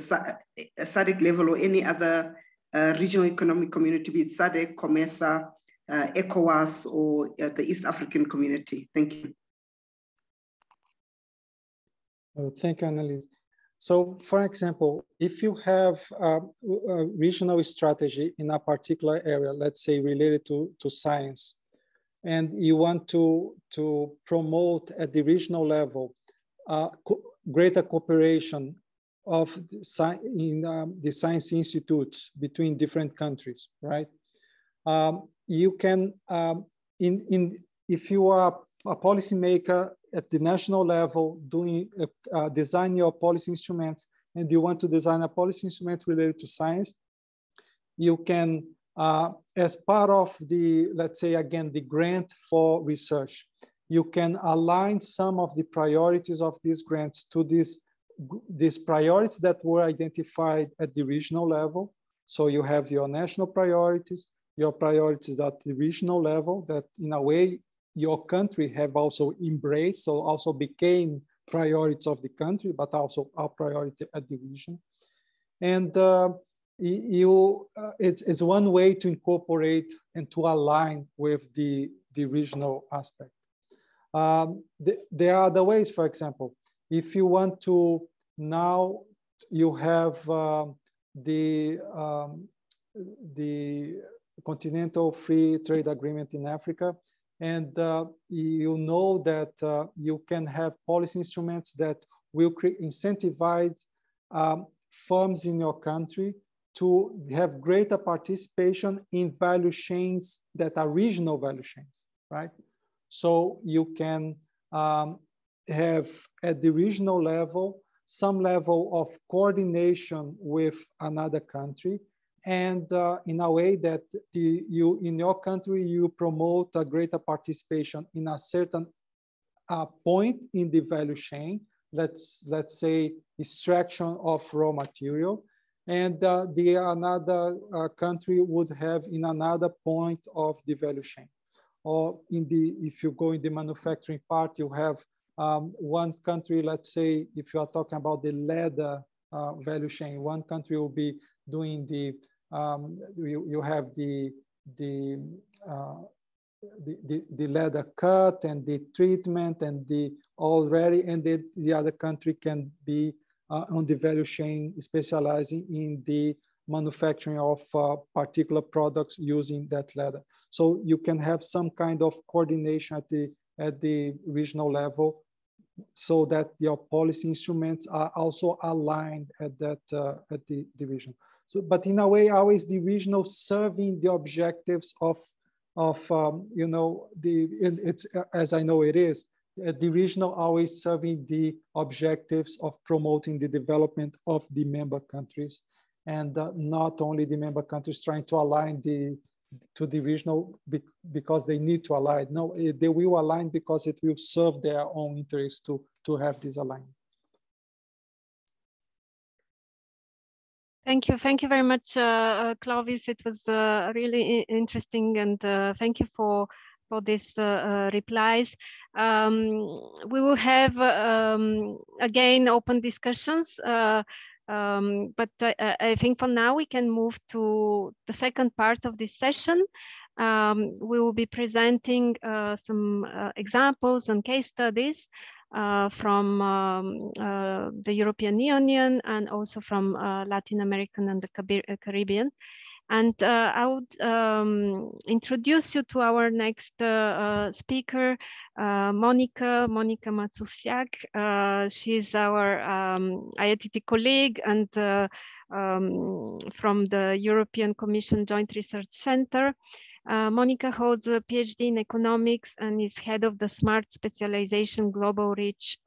SADC level or any other regional economic community, be it SADC, COMESA, ECOWAS, or the East African community. Thank you. Thank you, Annalise. So, for example, if you have a regional strategy in a particular area, let's say related to science, and you want to promote at the regional level greater cooperation of the science institutes between different countries, right? You can, if you are a policymaker at the national level doing design your policy instruments, and you want to design a policy instrument related to science, you can, as part of the, let's say again, the grant for research, you can align some of the priorities of these grants to these priorities that were identified at the regional level. So you have your national priorities, your priorities at the regional level that in a way your country have also embraced, so also became priorities of the country, but also our priority at the region. And it's one way to incorporate and to align with the regional aspect. There are other ways, for example, if you want to, now you have the Continental Free Trade Agreement in Africa, and you know that you can have policy instruments that will incentivize firms in your country to have greater participation in value chains that are regional value chains, right? So you can have at the regional level some level of coordination with another country, and in a way that in your country you promote a greater participation in a certain point in the value chain. Let's say extraction of raw material, and the another country would have in another point of the value chain. Or in the, if you go in the manufacturing part, you have one country, let's say, if you are talking about the leather value chain, one country will be doing the, you have the leather cut and the treatment and the already, and the other country can be on the value chain, specializing in the manufacturing of particular products using that leather. So you can have some kind of coordination at the regional level, so that your policy instruments are also aligned at that at the division. So, but in a way, always the regional serving the objectives of you know, it's as I know it is, the regional always serving the objectives of promoting the development of the member countries, and not only the member countries trying to align to the regional because they need to align. No, they will align because it will serve their own interests to have this alignment. Thank you very much, Clovis. It was really interesting, and thank you for these replies. We will have again open discussions, but I think for now we can move to the second part of this session. We will be presenting some examples and case studies from the European Union and also from Latin American and the Caribbean. And I would introduce you to our next speaker, Monica Matsusiak. She's our IATT colleague and from the European Commission Joint Research Center. Monica holds a PhD in economics and is head of the Smart Specialization Global Reach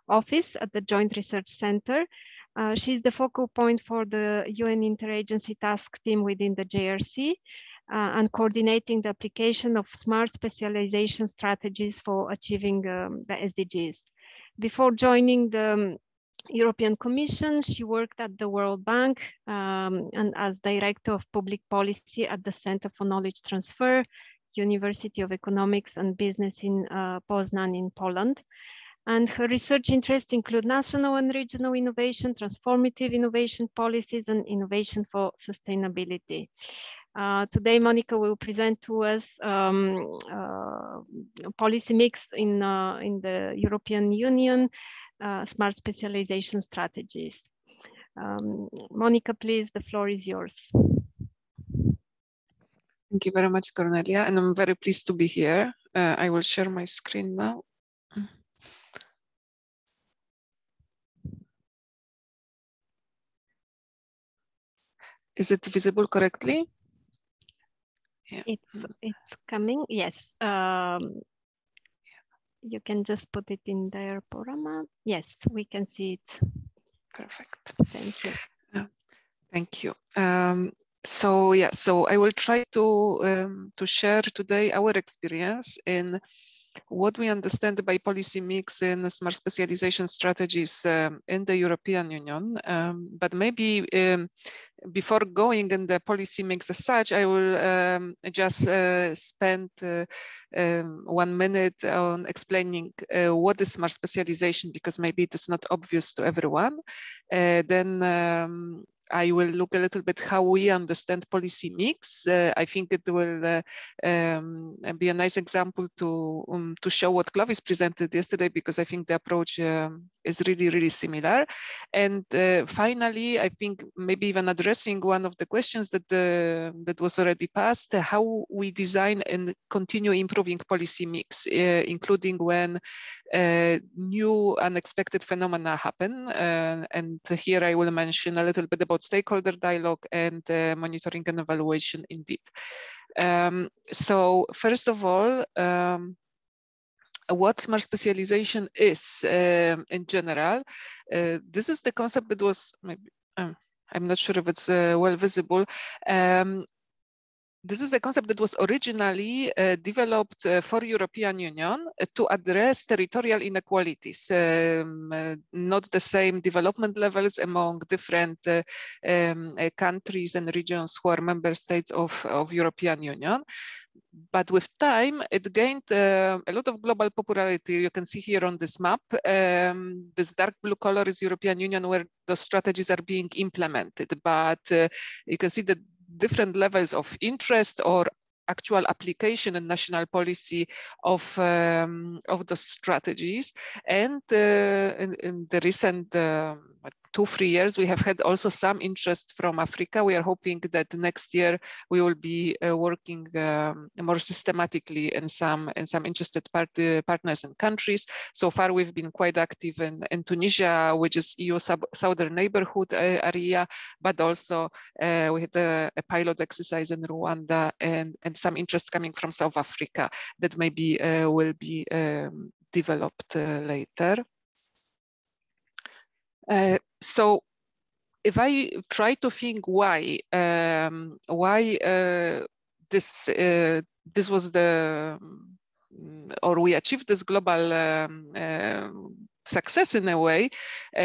Office at the Joint Research Center. She's the focal point for the UN Interagency task team within the JRC and coordinating the application of smart specialization strategies for achieving the SDGs. Before joining the European Commission, she worked at the World Bank and as Director of Public Policy at the Center for Knowledge Transfer, University of Economics and Business in Poznan in Poland. And her research interests include national and regional innovation, transformative innovation policies, and innovation for sustainability. Today, Monica will present to us policy mix in the European Union, smart specialization strategies. Monica, please, the floor is yours. Thank you very much, Cornelia, and I'm very pleased to be here. I will share my screen now. Is it visible correctly? Yeah. It's coming, yes. You can just put it in there, Porama. Yes, we can see it. Perfect. Thank you. Thank you. So yeah, so I will try to share today our experience in what we understand by policy mix in smart specialization strategies in the European Union. But maybe before going in the policy mix as such, I will just spend 1 minute on explaining what is smart specialization, because maybe it is not obvious to everyone. Then I will look a little bit how we understand policy mix. I think it will be a nice example to show what Clovis presented yesterday, because I think the approach is really, really similar. And finally, I think maybe even addressing one of the questions that that was already passed, how we design and continue improving policy mix, including when new unexpected phenomena happen. And here I will mention a little bit about stakeholder dialogue and monitoring and evaluation indeed. So first of all, what smart specialization is in general. This is the concept that was maybe, I'm not sure if it's well visible. this is a concept that was originally developed for European Union to address territorial inequalities, not the same development levels among different countries and regions who are member states of European Union. But with time, it gained a lot of global popularity. You can see here on this map, this dark blue color is European Union where those strategies are being implemented. But you can see the different levels of interest or actual application and national policy of those strategies. And in the recent 2-3 years, we have had also some interest from Africa. We are hoping that next year we will be working more systematically in some interested partners and countries. So far, we've been quite active in Tunisia, which is EU southern neighborhood area, but also we had a pilot exercise in Rwanda and some interest coming from South Africa that maybe will be developed later. So if I try to think why this was the, or we achieved this global success in a way,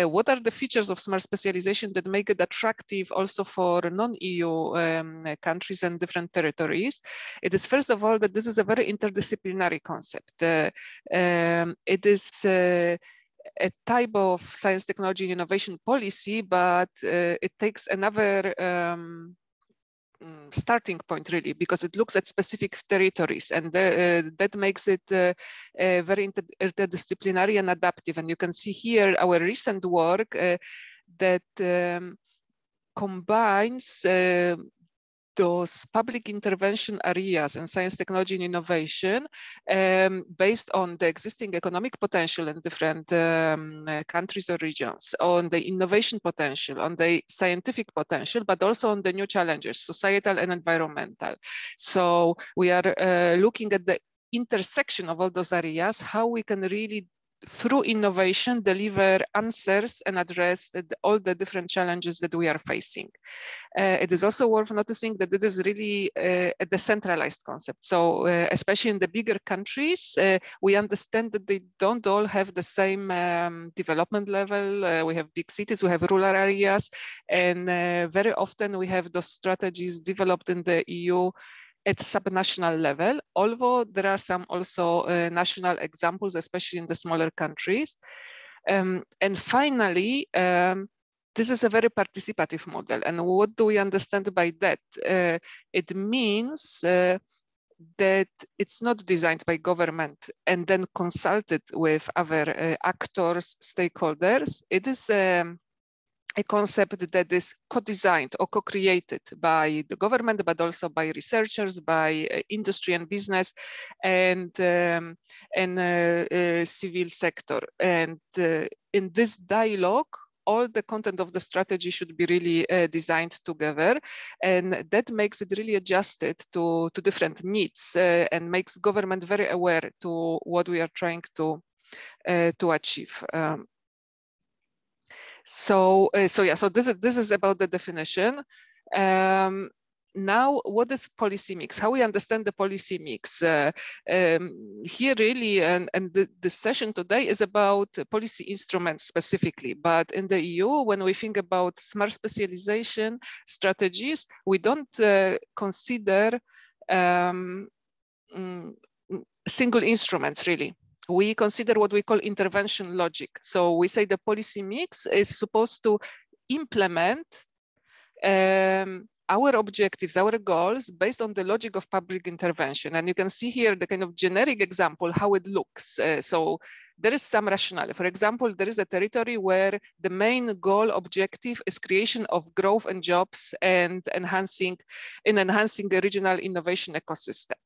what are the features of smart specialization that make it attractive also for non-EU countries and different territories? It is first of all that this is a very interdisciplinary concept. It is a type of science, technology, and innovation policy, but it takes another starting point really, because it looks at specific territories, and that makes it very interdisciplinary and adaptive. And you can see here our recent work that combines those public intervention areas in science, technology, and innovation based on the existing economic potential in different countries or regions, on the innovation potential, on the scientific potential, but also on the new challenges, societal and environmental. So we are looking at the intersection of all those areas, how we can really through innovation, deliver answers and address all the different challenges that we are facing. It is also worth noticing that it is really a decentralized concept. So especially in the bigger countries, we understand that they don't all have the same development level. We have big cities, we have rural areas, and very often we have those strategies developed in the EU at subnational level, although there are some also national examples, especially in the smaller countries. And finally, this is a very participative model. And what do we understand by that? It means that it's not designed by government and then consulted with other actors, stakeholders. It is a concept that is co-designed or co-created by the government, but also by researchers, by industry and business, and civil sector. And in this dialogue, all the content of the strategy should be really designed together, and that makes it really adjusted to different needs and makes government very aware to what we are trying to achieve. So this is about the definition. Now, what is policy mix? How we understand the policy mix? Here really, and the session today is about policy instruments specifically, but in the EU, when we think about smart specialization strategies, we don't consider single instruments really. We consider what we call intervention logic. So we say the policy mix is supposed to implement our objectives, our goals based on the logic of public intervention. And you can see here the kind of generic example, how it looks. So there is some rationale. For example, there is a territory where the main goal objective is creation of growth and jobs and enhancing a regional innovation ecosystem.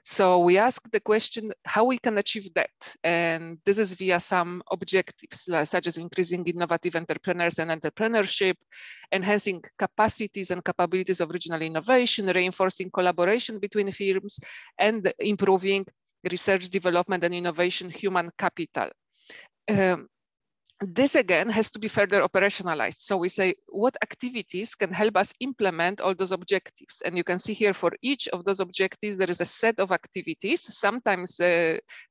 So we ask the question how we can achieve that. And this is via some objectives, such as increasing innovative entrepreneurs and entrepreneurship, enhancing capacities and capabilities of regional innovation, reinforcing collaboration between firms, and improving research, development, and innovation human capital. this again has to be further operationalized. So we say, what activities can help us implement all those objectives? And you can see here for each of those objectives, there is a set of activities. Sometimes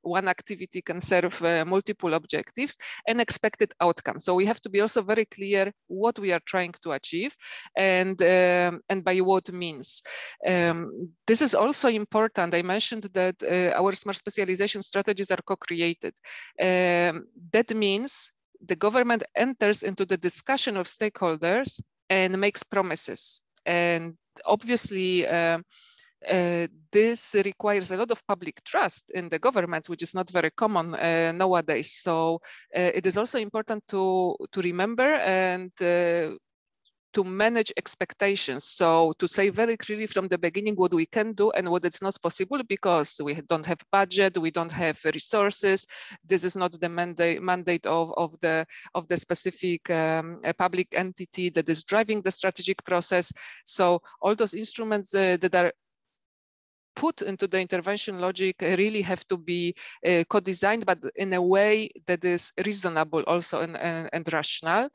one activity can serve multiple objectives and expected outcomes. So we have to be also very clear what we are trying to achieve and by what means. This is also important. I mentioned that our smart specialization strategies are co-created. That means the government enters into the discussion of stakeholders and makes promises. And obviously, this requires a lot of public trust in the government, which is not very common nowadays. So it is also important to remember and to manage expectations. So to say very clearly from the beginning what we can do and what is not possible, because we don't have budget, we don't have resources. This is not the mandate of the specific public entity that is driving the strategic process. So all those instruments that are put into the intervention logic really have to be co-designed, but in a way that is reasonable also and rational.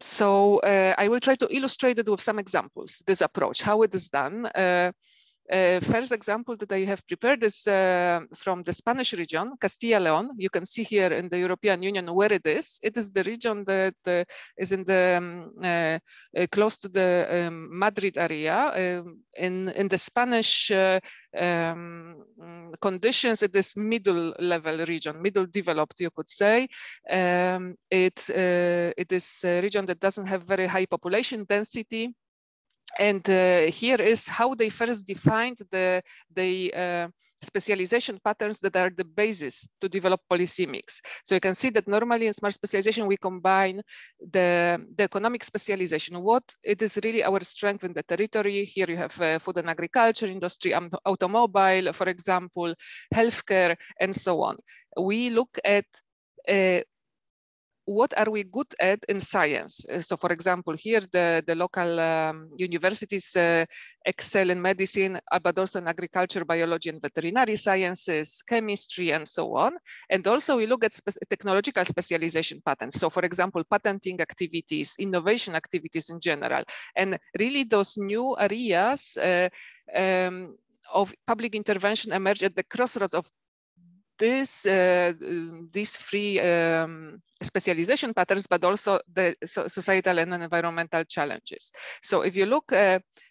So I will try to illustrate it with some examples, this approach, how it is done. First example that I have prepared is from the Spanish region, Castilla-León. You can see here in the European Union where it is. It is the region that is in the close to the Madrid area. In the Spanish conditions, it is middle level region, middle developed, you could say. It is a region that doesn't have very high population density. And here is how they first defined the specialization patterns that are the basis to develop policy mix. So you can see that normally in smart specialization, we combine the economic specialization, what it is really our strength in the territory. Here you have food and agriculture industry, automobile, for example, healthcare, and so on. We look at what are we good at in science? So for example, here the local universities excel in medicine, but also in agriculture, biology, and veterinary sciences, chemistry, and so on. And also we look at technological specialization patterns. So for example, patenting activities, innovation activities in general. And really those new areas of public intervention emerge at the crossroads of these three specialization patterns, but also the societal and environmental challenges. So if you look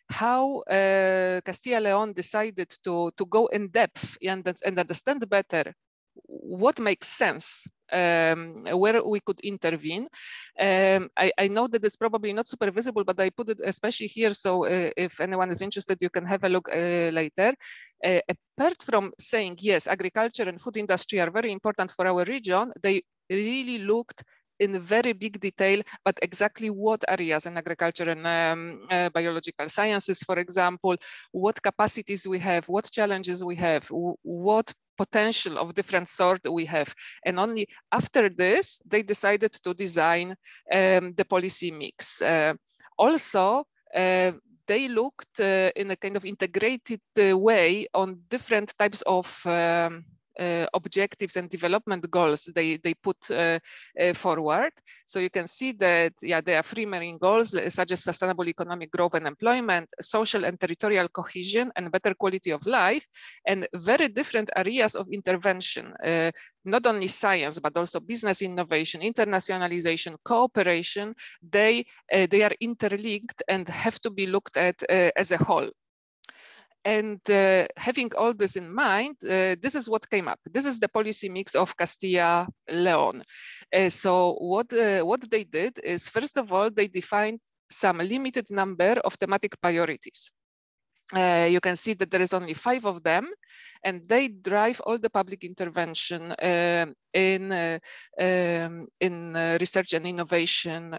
how Castilla-León decided to go in depth and understand better what makes sense, where we could intervene. I know that it's probably not super visible, but I put it especially here. So if anyone is interested, you can have a look later. Apart from saying, yes, agriculture and food industry are very important for our region, they really looked in very big detail, but exactly what areas in agriculture and biological sciences, for example, what capacities we have, what challenges we have, what potential of different sort we have. And only after this, they decided to design the policy mix. Also, they looked in a kind of integrated way on different types of objectives and development goals they put forward. So you can see that, yeah, there are three main goals, such as sustainable economic growth and employment, social and territorial cohesion, and better quality of life, and very different areas of intervention, not only science, but also business innovation, internationalization, cooperation. They are interlinked and have to be looked at as a whole. And having all this in mind, this is what came up. This is the policy mix of Castilla-León. So what they did is, first of all, they defined some limited number of thematic priorities. You can see that there is only 5 of them, and they drive all the public intervention in research and innovation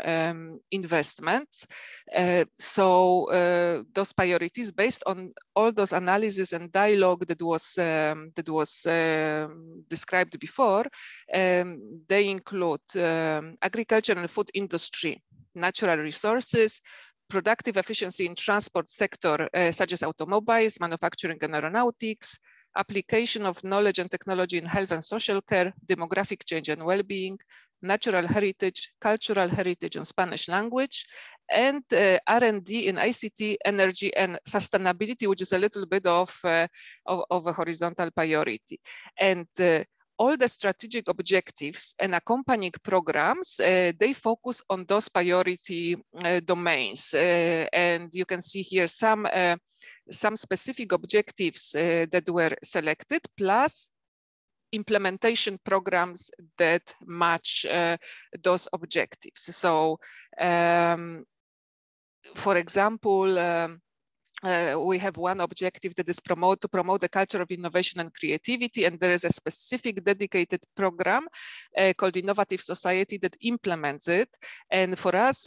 investments. So those priorities, based on all those analysis and dialogue that was described before, they include agriculture and food industry, natural resources, productive efficiency in transport sector, such as automobiles, manufacturing and aeronautics, application of knowledge and technology in health and social care, demographic change and well-being, natural heritage, cultural heritage and Spanish language, and R&D in ICT, energy and sustainability, which is a little bit of a horizontal priority. And all the strategic objectives and accompanying programs, they focus on those priority domains. And you can see here some specific objectives that were selected, plus implementation programs that match those objectives. So, for example, we have one objective that is to promote the culture of innovation and creativity, and there is a specific dedicated program called Innovative Society that implements it. And for us,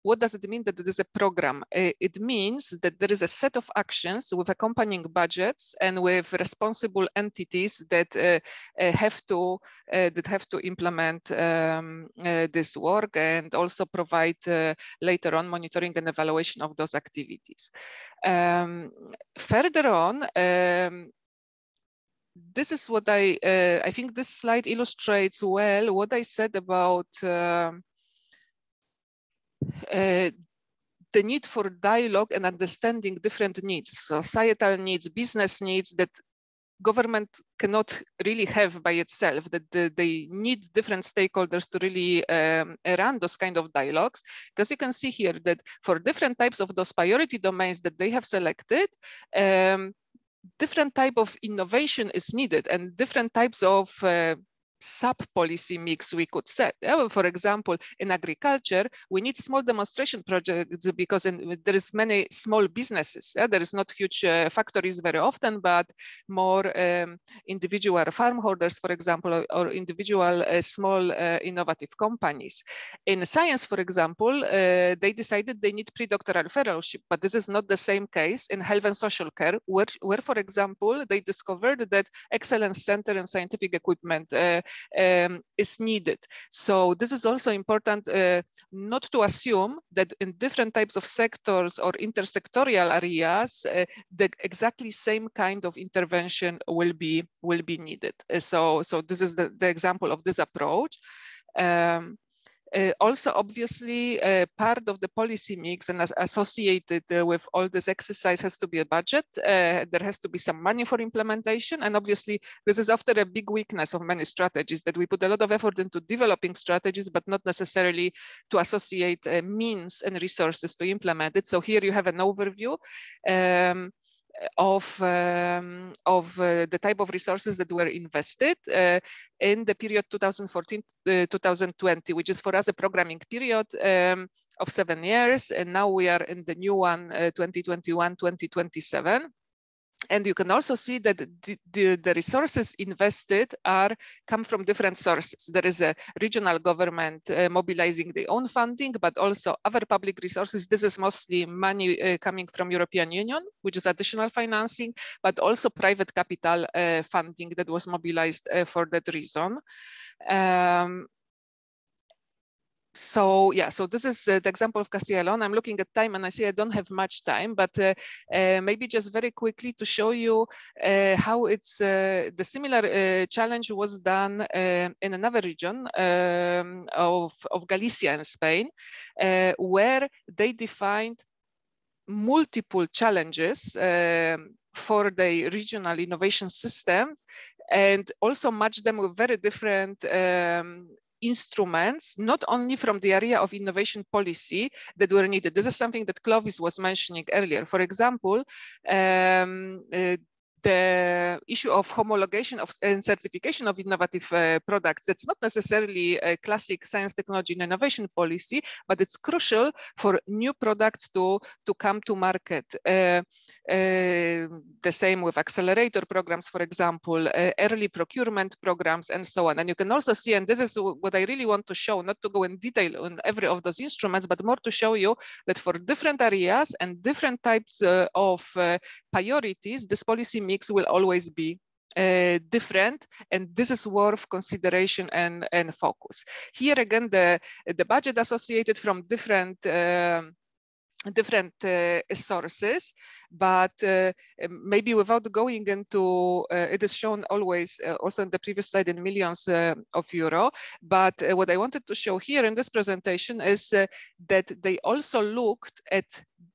what does it mean that it is a program? It means that there is a set of actions with accompanying budgets and with responsible entities that have to implement this work, and also provide later on monitoring and evaluation of those activities. Further on, this is what I think this slide illustrates well what I said about the need for dialogue and understanding different needs, societal needs, business needs that government cannot really have by itself, that they need different stakeholders to really run those kind of dialogues. Because you can see here that for different types of those priority domains that they have selected, different type of innovation is needed and different types of sub-policy mix we could set. For example, in agriculture, we need small demonstration projects because there is many small businesses. There is not huge factories very often, but more individual farm holders, for example, or individual small innovative companies. In science, for example, they decided they need pre-doctoral fellowship, but this is not the same case in health and social care, where for example, they discovered that excellence center and scientific equipment is needed. So this is also important not to assume that in different types of sectors or intersectorial areas, the exactly same kind of intervention will be needed. So this is the example of this approach. Also, obviously, part of the policy mix and associated with all this exercise has to be a budget. There has to be some money for implementation. And obviously, this is often a big weakness of many strategies, that we put a lot of effort into developing strategies, but not necessarily to associate means and resources to implement it. So here you have an overview of the type of resources that were invested in the period 2014-2020, which is for us a programming period of 7 years. And now we are in the new one, 2021-2027. And you can also see that the resources invested come from different sources. There is a regional government mobilizing their own funding, but also other public resources. This is mostly money coming from European Union, which is additional financing, but also private capital funding that was mobilized for that reason. So yeah, so this is the example of Castilla y León. I'm looking at time and I see I don't have much time, but maybe just very quickly to show you how it's the similar challenge was done in another region of Galicia in Spain, where they defined multiple challenges for the regional innovation system, and also match them with very different instruments, not only from the area of innovation policy that were needed. This is something that Clovis was mentioning earlier. For example, the issue of homologation and certification of innovative products. It's not necessarily a classic science, technology, and innovation policy, but it's crucial for new products to come to market. The same with accelerator programs, for example, early procurement programs, and so on. And you can also see, and this is what I really want to show, not to go in detail on every of those instruments, but more to show you that for different areas and different types of priorities, this policy mix will always be different, and this is worth consideration and focus. Here again, the budget associated from different different sources, but maybe without going into, it is shown always also in the previous slide in millions of euro. But what I wanted to show here in this presentation is that they also looked at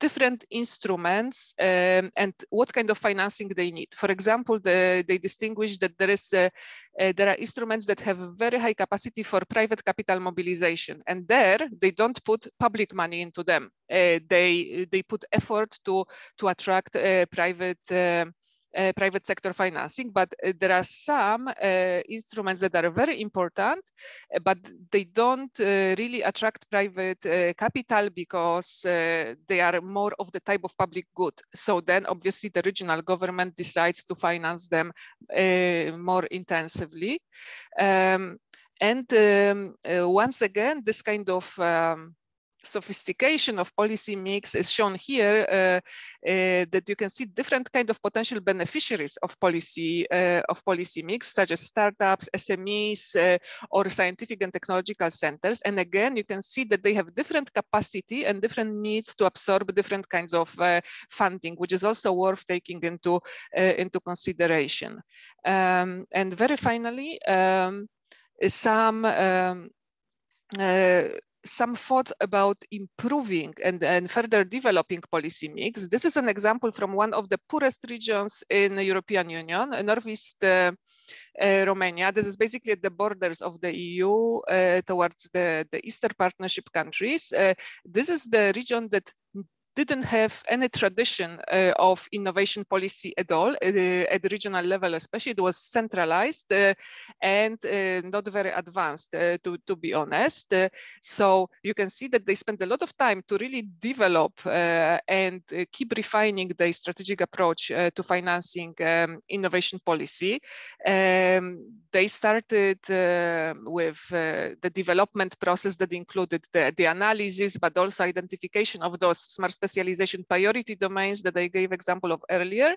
different instruments and what kind of financing they need. For example, they distinguished that there are instruments that have very high capacity for private capital mobilization, and there they don't put public money into them. They put effort to attract private sector financing, but there are some instruments that are very important, but they don't really attract private capital because they are more of the type of public good. So then obviously the regional government decides to finance them more intensively. Once again, this kind of sophistication of policy mix is shown here, that you can see different kind of potential beneficiaries of policy mix, such as startups, SMEs, or scientific and technological centers. And again, you can see that they have different capacity and different needs to absorb different kinds of funding, which is also worth taking into consideration. And very finally, some thought about improving and further developing policy mix. This is an example from one of the poorest regions in the European Union, Northeast Romania. This is basically at the borders of the EU towards the Eastern Partnership countries. This is the region that didn't have any tradition of innovation policy at all at the regional level, especially. It was centralized and not very advanced, to be honest. So you can see that they spent a lot of time to really develop and keep refining the strategic approach to financing innovation policy. They started with the development process that included the analysis, but also identification of those smart specialization priority domains that I gave example of earlier.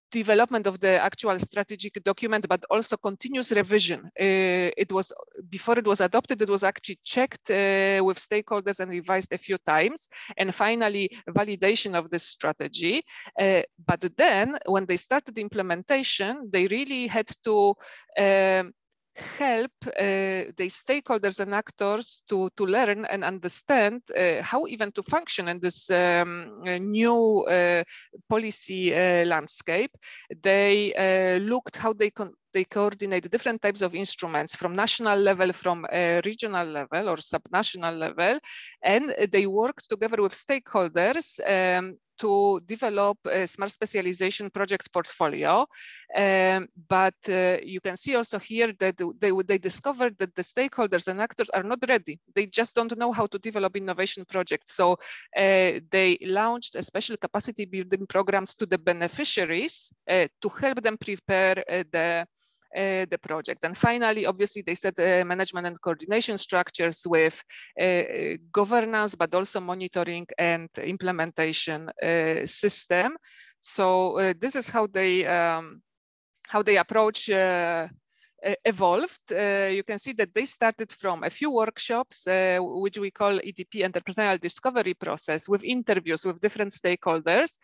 Development of the actual strategic document, but also continuous revision. Before it was adopted, it was actually checked with stakeholders and revised a few times. And finally, validation of this strategy. But then when they started the implementation, they really had to help the stakeholders and actors to learn and understand how even to function in this new policy landscape. They looked how they coordinate different types of instruments from national level, from regional level or subnational level, and they worked together with stakeholders to develop a smart specialization project portfolio. But you can see also here that they discovered that the stakeholders and actors are not ready. They just don't know how to develop innovation projects. So they launched a special capacity building programs to the beneficiaries to help them prepare the projects. And finally, obviously, they set management and coordination structures with governance, but also monitoring and implementation system. So this is how they approach evolved. You can see that they started from a few workshops, which we call EDP, entrepreneurial discovery process, with interviews with different stakeholders.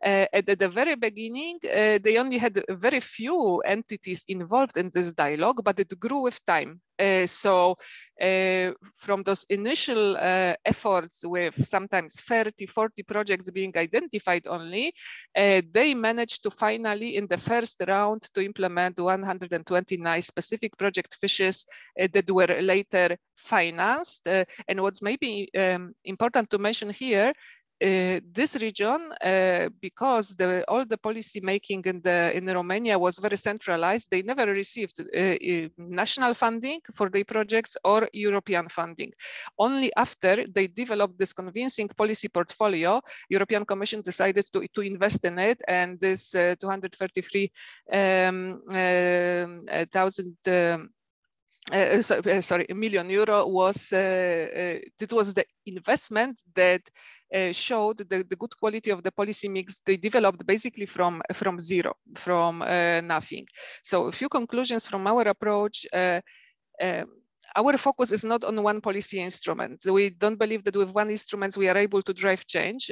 At the very beginning, they only had very few entities involved in this dialogue, but it grew with time. So from those initial efforts with sometimes 30, 40 projects being identified only, they managed to finally, in the first round, to implement 129 specific project fishes that were later financed. And what's maybe important to mention here, this region, because all the policy making in Romania was very centralized, they never received national funding for their projects or European funding. Only after they developed this convincing policy portfolio, European Commission decided to invest in it, and this 233,000 million euro was it was the investment that showed the good quality of the policy mix they developed basically from zero, from nothing. So a few conclusions from our approach. our focus is not on one policy instrument. We don't believe that with one instrument we are able to drive change.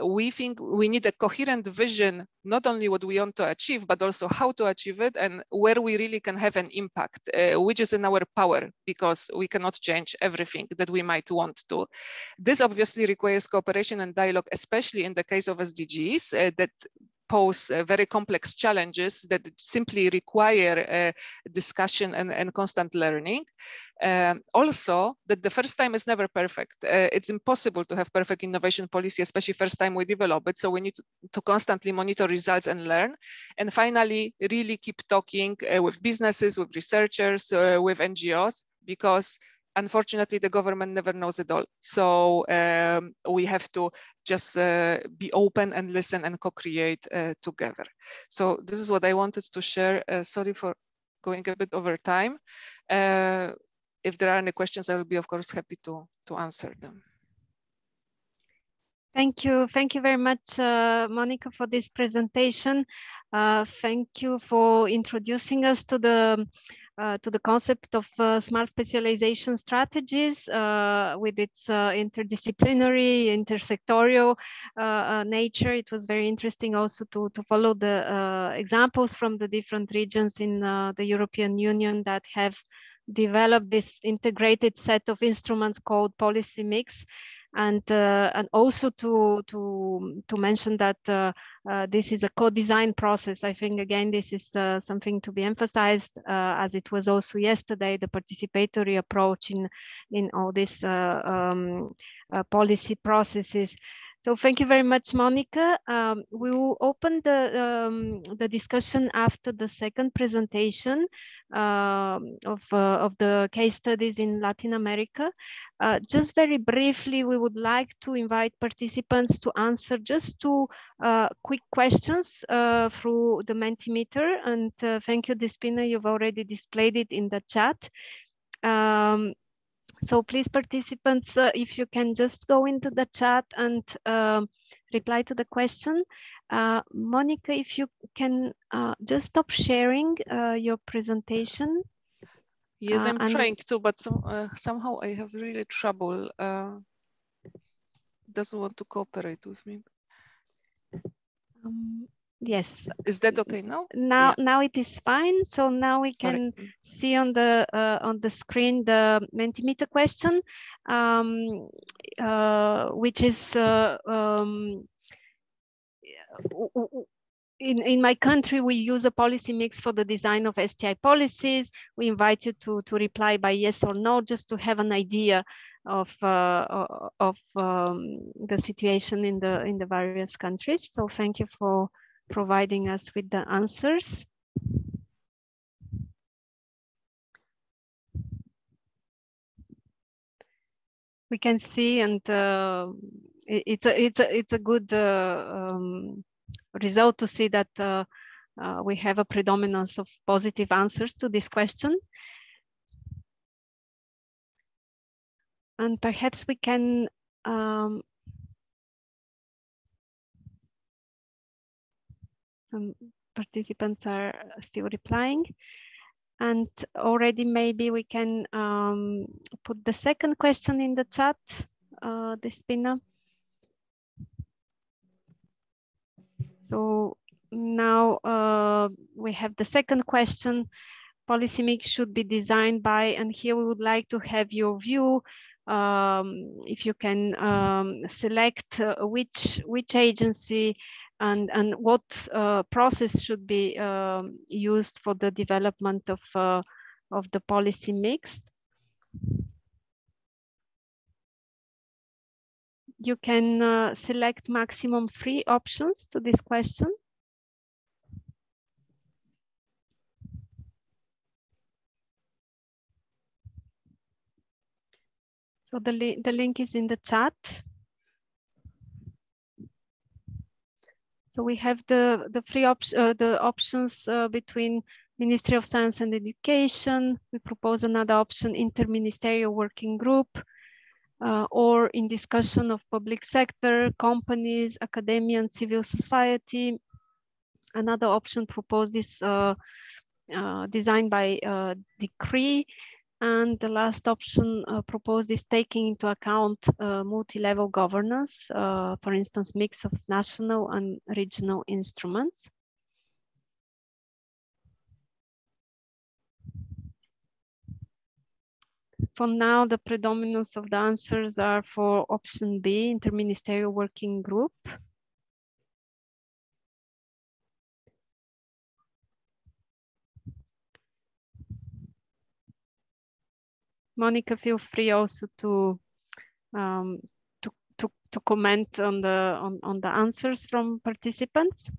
We think we need a coherent vision, not only what we want to achieve, but also how to achieve it and where we really can have an impact, which is in our power, because we cannot change everything that we might want to. This obviously requires cooperation and dialogue, especially in the case of SDGs that pose very complex challenges that simply require discussion and constant learning. Also, that the first time is never perfect. It's impossible to have perfect innovation policy, especially first time we develop it. So we need to constantly monitor results and learn. And finally, really keep talking with businesses, with researchers, with NGOs, because unfortunately, the government never knows it all. So we have to just be open and listen and co-create together. So this is what I wanted to share. Sorry for going a bit over time. If there are any questions, I will be, of course, happy to answer them. Thank you. Thank you very much, Monica, for this presentation. Thank you for introducing us to the concept of smart specialization strategies with its interdisciplinary, intersectorial nature. It was very interesting also to follow the examples from the different regions in the European Union that have developed this integrated set of instruments called policy mix. And also to mention that this is a co-design process. I think, again, this is something to be emphasized, as it was also yesterday, the participatory approach in all these policy processes. So thank you very much, Monica. We will open the discussion after the second presentation of the case studies in Latin America. Just very briefly, we would like to invite participants to answer just two quick questions through the Mentimeter. And thank you, Despina, you've already displayed it in the chat. So please, participants, if you can just go into the chat and reply to the question. Monica, if you can just stop sharing your presentation. Yes, I'm trying to, but somehow I have really trouble. Doesn't want to cooperate with me. Yes. Is that okay now? Now it is fine. So now we can see on the screen the Mentimeter question, which is in my country, we use a policy mix for the design of STI policies. We invite you to reply by yes or no, just to have an idea of the situation in the various countries. So thank you for providing us with the answers. We can see, and it's a good result to see that we have a predominance of positive answers to this question. And perhaps we can some participants are still replying, and already maybe we can put the second question in the chat, Despina. So now we have the second question. Policy mix should be designed by, and here we would like to have your view. If you can select which agency and what process should be used for the development of the policy mix. You can select maximum 3 options to this question. So the link is in the chat. So we have the options between Ministry of Science and Education. We propose another option, interministerial working group, or in discussion of public sector, companies, academia, and civil society. Another option proposed is designed by decree. And the last option proposed is taking into account multi-level governance, for instance, mix of national and regional instruments. For now, the predominance of the answers are for option B, Interministerial Working Group. Monica, feel free also to comment on the answers from participants.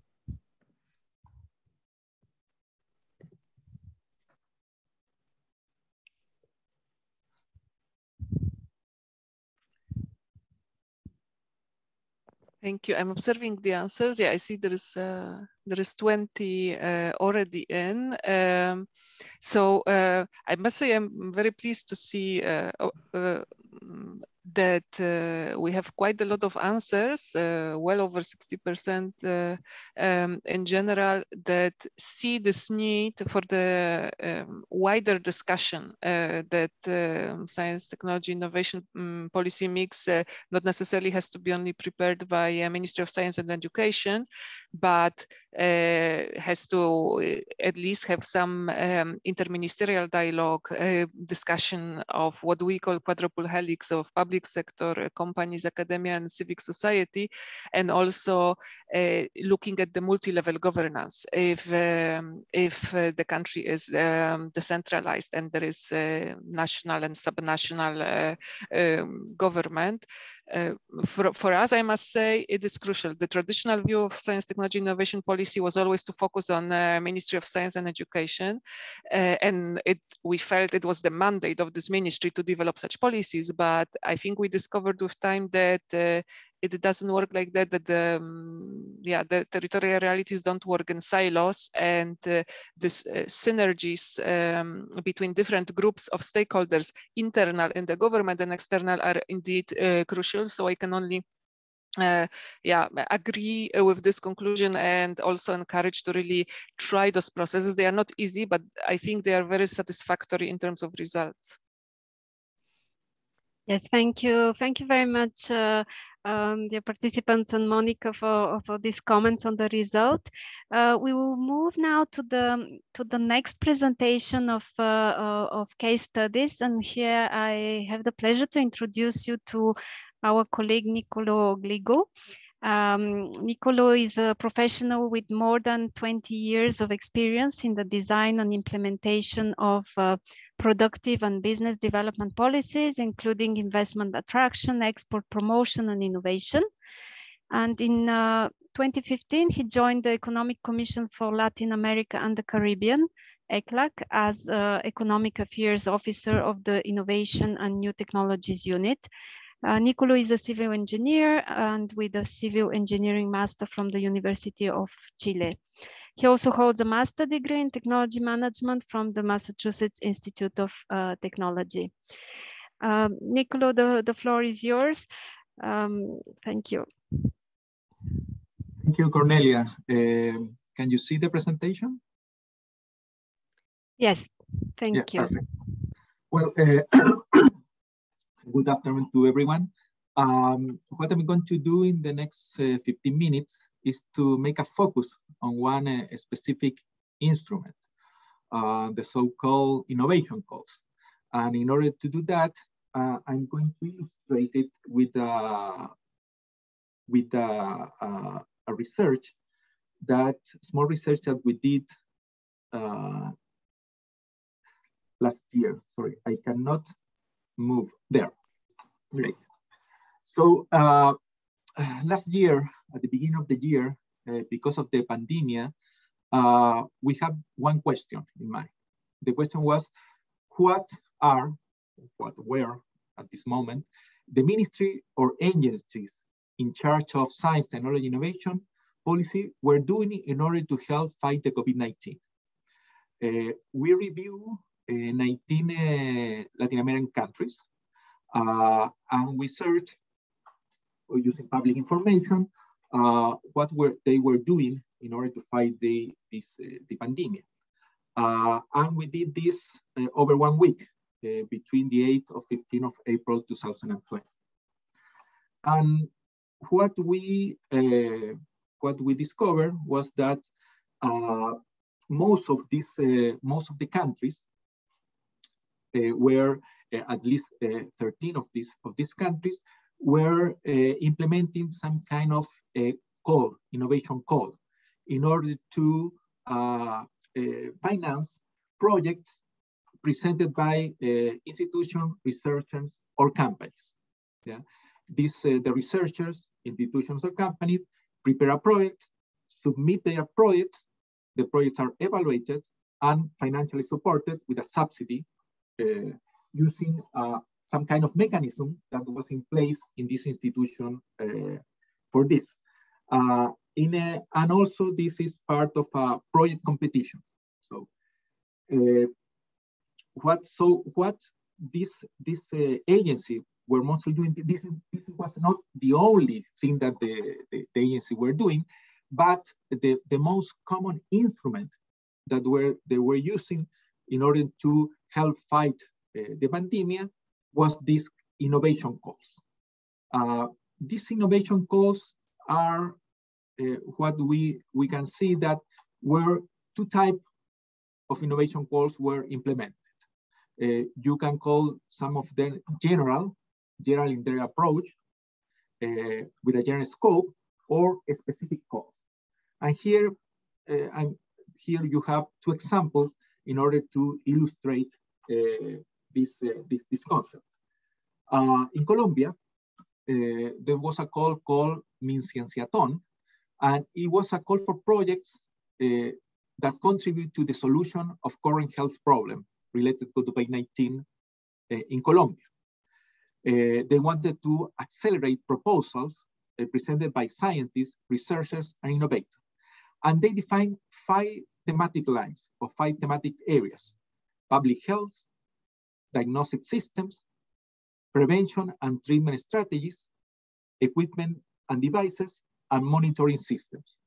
Thank you. I'm observing the answers. Yeah, I see there is 20 already in. So I must say I'm very pleased to see that we have quite a lot of answers, well over 60% in general, that see this need for the wider discussion that science, technology, innovation policy mix not necessarily has to be only prepared by a Ministry of Science and Education, but has to at least have some interministerial dialogue, discussion of what we call quadruple helix of public sector, companies, academia, and civic society, and also looking at the multi-level governance. If the country is decentralized and there is national and subnational government, for us, I must say, it is crucial. The traditional view of science, technology, innovation policy was always to focus on Ministry of Science and Education. And we felt it was the mandate of this ministry to develop such policies. But I think we discovered with time that it doesn't work like that, that the territorial realities don't work in silos, and this synergies between different groups of stakeholders, internal in the government and external, are indeed crucial. So I can only agree with this conclusion and also encourage to really try those processes. They are not easy, but I think they are very satisfactory in terms of results. Yes, thank you. Thank you very much, dear participants and Monica, for these comments on the result. We will move now to the next presentation of case studies, and here I have the pleasure to introduce you to our colleague Nicolo Gligo. Nicolo is a professional with more than 20 years of experience in the design and implementation of productive and business development policies, including investment attraction, export promotion, and innovation. And in 2015, he joined the Economic Commission for Latin America and the Caribbean, ECLAC, as Economic Affairs Officer of the Innovation and New Technologies Unit. Nicolo is a civil engineer and with a civil engineering master from the University of Chile. He also holds a master degree in technology management from the Massachusetts Institute of Technology. Nicolo, the floor is yours. Thank you. Thank you, Cornelia. Can you see the presentation? Yes, thank you. Perfect. Well, good afternoon to everyone. What I'm going to do in the next 15 minutes is to make a focus on one specific instrument, the so-called innovation calls. And in order to do that, I'm going to illustrate it with a research, small research that we did last year. Sorry, I cannot move there. Great. So last year, at the beginning of the year, because of the pandemic, we have one question in mind. The question was, what were at this moment the ministry or agencies in charge of science, technology, innovation policy were doing in order to help fight the COVID-19? We review 19 Latin American countries, and we searched using public information what they were doing in order to fight the pandemic. And we did this over 1 week. between the 8th of 15th of April 2020. And what we discovered was that most of the countries were at least 13 of these countries were implementing some kind of innovation call, in order to finance projects presented by institutions, researchers, or companies. Yeah, the researchers, institutions, or companies prepare a project, submit their projects. The projects are evaluated and financially supported with a subsidy using some kind of mechanism that was in place in this institution for this. And also this is part of a project competition. So, what this agency were mostly doing, this was not the only thing that the agency were doing, but the most common instrument that they were using in order to help fight the pandemic was these innovation calls. These innovation calls are what we can see that were two types of innovation calls were implemented. You can call some of them general in their approach with a general scope, or a specific calls. And here you have two examples in order to illustrate this concept. In Colombia, there was a call called Mi Cienciatón, and it was a call for projects that contribute to the solution of current health problems related to COVID-19 in Colombia. They wanted to accelerate proposals presented by scientists, researchers, and innovators. And they defined 5 thematic lines, or 5 thematic areas: public health, diagnostic systems, prevention and treatment strategies, equipment and devices, and monitoring systems.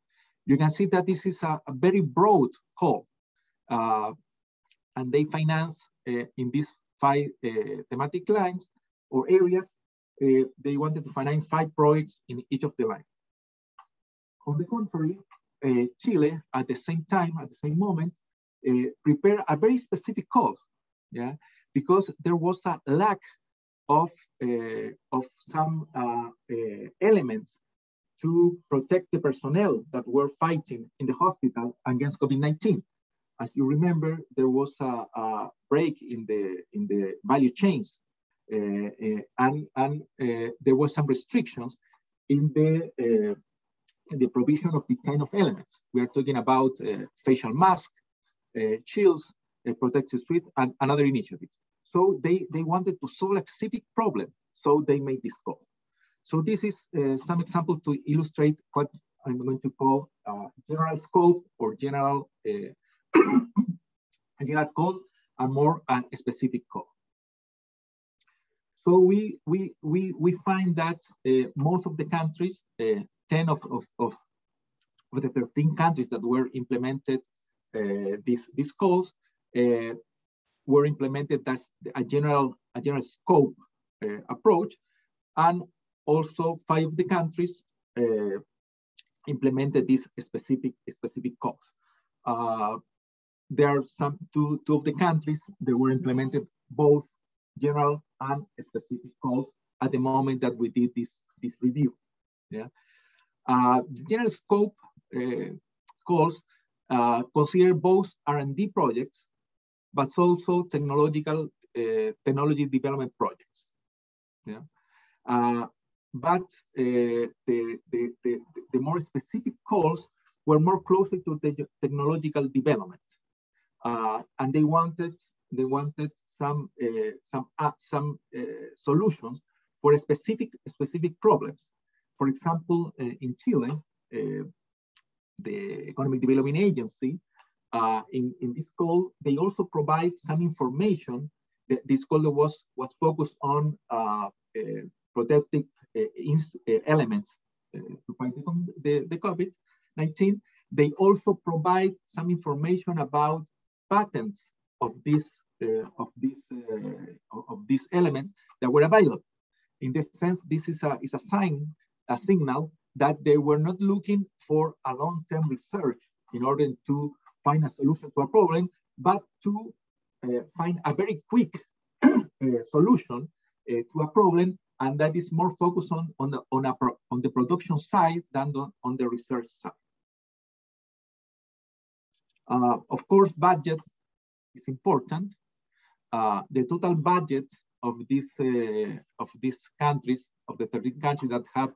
You can see that this is a very broad call, and they finance in these 5 thematic lines or areas. They wanted to finance 5 projects in each of the lines. On the contrary, Chile, at the same time, at the same moment, prepared a very specific call, yeah, because there was a lack of some elements to protect the personnel that were fighting in the hospital against COVID-19. As you remember, there was a break in the value chains, and there was some restrictions in the provision of the kind of elements. We are talking about facial mask, shields, protective suit, and another initiative. So they wanted to solve a specific problem, so they made this call. So this is some example to illustrate what I'm going to call general scope, or general general call, and more a specific call. So we find that most of the countries, 10 of the 13 countries that were implemented these calls were implemented as a general scope approach, and also 5 of the countries implemented these specific calls. There are two of the countries that were implemented both general and specific calls at the moment that we did this review. Yeah, the general scope calls consider both R&D projects, but also technology development projects. Yeah, but the more specific calls were more closer to the technological development, and they wanted some solutions for specific problems. For example, in Chile, the Economic Development Agency, in this call, they also provide some information. This call was focused on protective elements to fight the COVID-19. They also provide some information about patents of these of these elements that were available. In this sense, this is a signal that they were not looking for a long-term research in order to find a solution to a problem, but to find a very quick solution to a problem, and that is more focused on the production side than on the research side. Of course, budget is important. The total budget of these countries, of the 13 countries that have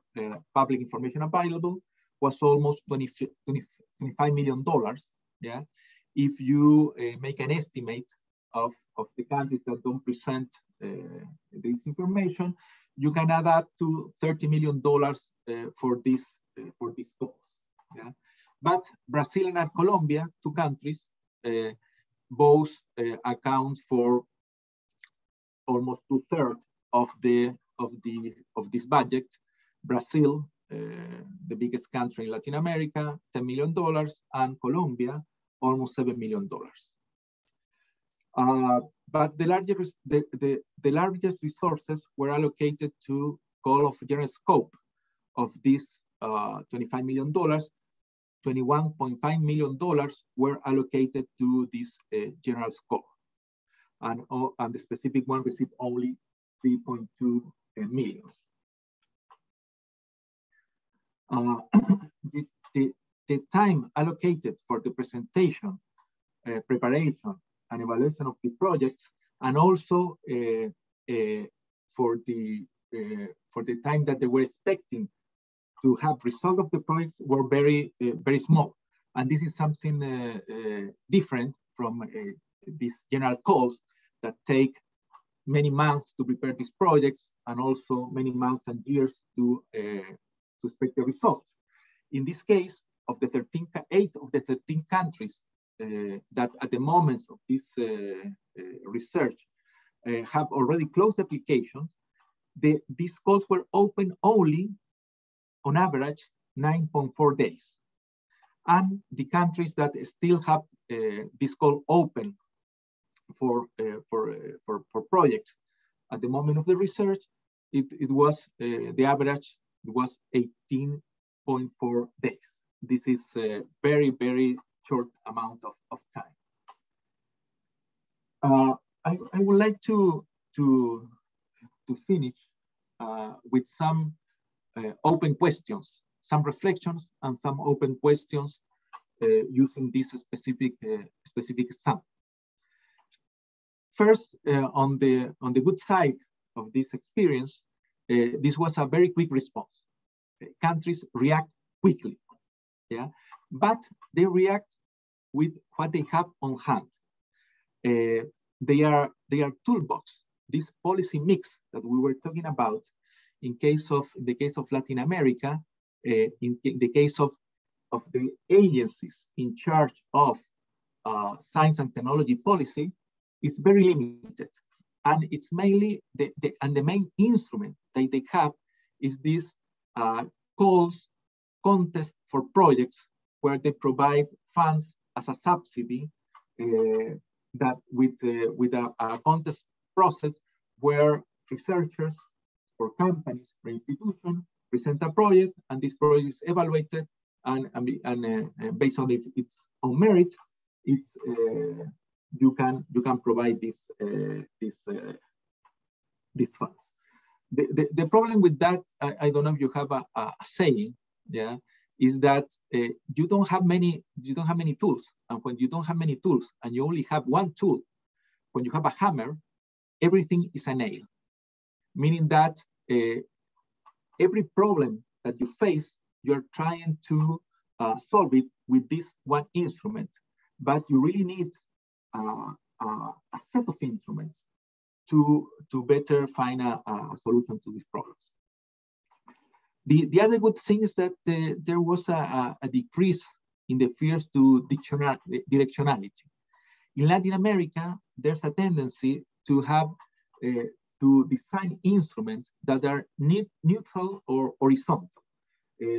public information available, was almost $25 million. Yeah, if you make an estimate of the countries that don't present this information, you can add up to $30 million for this cost. Yeah, but Brazil and Colombia, two countries, both account for almost 2/3 of this budget. Brazil, the biggest country in Latin America, $10 million, and Colombia, almost $7 million. But the largest resources were allocated to goal of general scope of this $25 million. $21.5 million were allocated to this general scope. And the specific one received only 3.2 million. The time allocated for the presentation, preparation, and evaluation of the projects, and also for the time that they were expecting to have result of the projects, were very small. And this is something different from these general calls that take many months to prepare these projects, and also many months and years to expect the results. In this case, of the 8 of the 13 countries that at the moment of this research have already closed applications, these calls were open only on average 9.4 days. And the countries that still have this call open for projects at the moment of the research, it was the average was 18.4 days. This is a very, very short amount of time. I would like to finish with some open questions, some reflections, and some open questions using this specific example. First, on the good side of this experience, this was a very quick response. Countries react quickly, yeah, but they react with what they have on hand. They are toolbox. This policy mix that we were talking about, in the case of Latin America, in the case of the agencies in charge of science and technology policy, it's very limited. And it's mainly, the main instrument that they have is this calls, contest for projects, where they provide funds as a subsidy, that with a contest process where researchers or companies or institutions present a project, and this project is evaluated, and based on its own merit, you can provide these funds. The problem with that, I don't know if you have a saying, yeah, is that you don't have many tools, and when you don't have many tools and you only have one tool, when you have a hammer, everything is a nail, meaning that every problem that you face, you're trying to solve it with this one instrument, but you really need a set of instruments to better find a solution to these problems. The other good thing is that there was a decrease in the fears to directionality. In Latin America, there's a tendency to have to design instruments that are neutral or horizontal.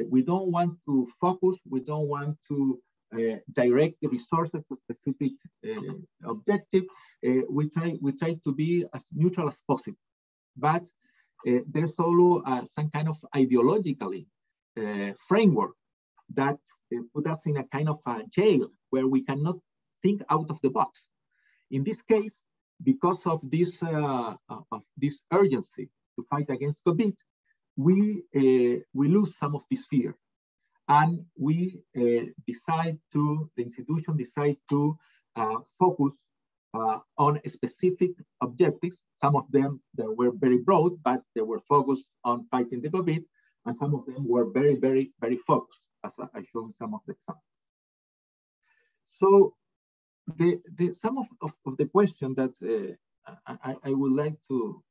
We don't want to focus, we don't want to direct the resources to specific objective. We try to be as neutral as possible, but there's also some kind of ideologically framework that put us in a kind of a jail where we cannot think out of the box. In this case, because of this urgency to fight against COVID, we lose some of this fear. And we the institution decide to focus on specific objectives. Some of them that were very broad, but they were focused on fighting the COVID, and some of them were very, very, very focused, as I showed some of the examples. So some of the question that I would like to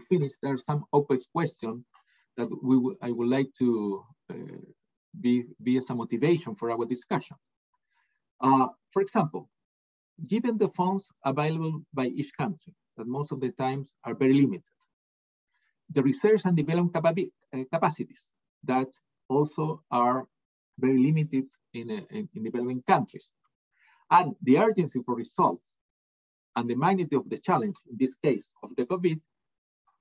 finish, there are some OpEx questions that I would like to be as a motivation for our discussion. For example, given the funds available by each country, that most of the times are very limited, the research and development capacities that also are very limited in developing countries, and the urgency for results and the magnitude of the challenge, in this case of the COVID,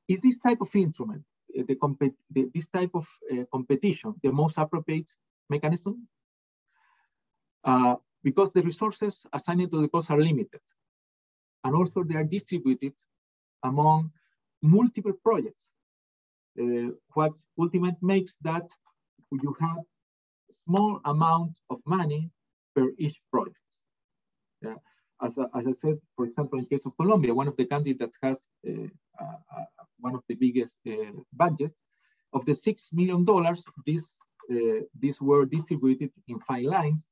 is this type of instrument, this type of competition, the most appropriate mechanism? Because the resources assigned to the cause are limited, and also they are distributed among multiple projects. What ultimately makes that you have a small amount of money per each project. Yeah. As I said, for example, in case of Colombia, one of the countries that has one of the biggest budget, of the $6 million, these were distributed in 5 lines,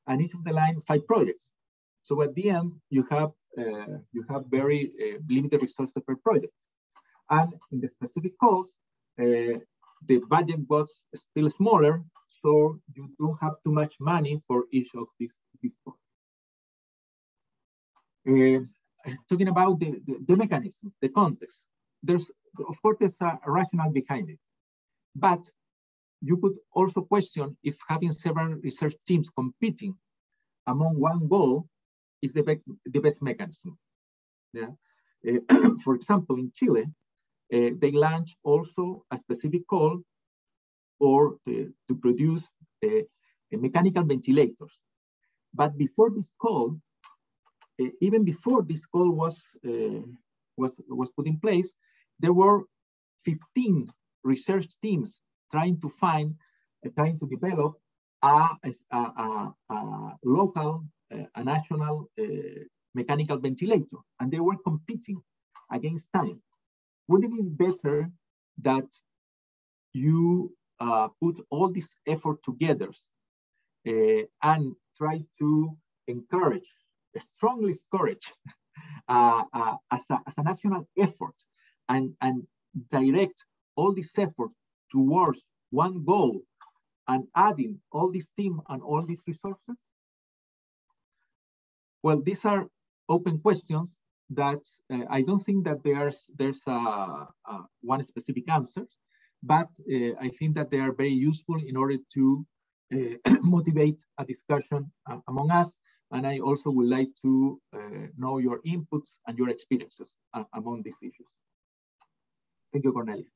and each of the line 5 projects. So at the end, you have very limited resources per project. And in the specific calls, the budget was still smaller, so you don't have too much money for each of these projects. Talking about the mechanism, the context, of course there's a rationale behind it, but you could also question if having several research teams competing among one goal is the best mechanism. Yeah. For example, in Chile, they launched also a specific call to produce mechanical ventilators. But before this call, even before this call was put in place, there were 15 research teams trying to develop a local, a national mechanical ventilator, and they were competing against time. Wouldn't it be better that you put all this effort together and try to encourage, strongly encourage as a national effort and direct all this effort towards one goal and adding all this team and all these resources? Well, these are open questions that I don't think that there's one specific answer, but I think that they are very useful in order to motivate a discussion among us. And I also would like to know your inputs and your experiences among these issues. Thank you, Cornelia.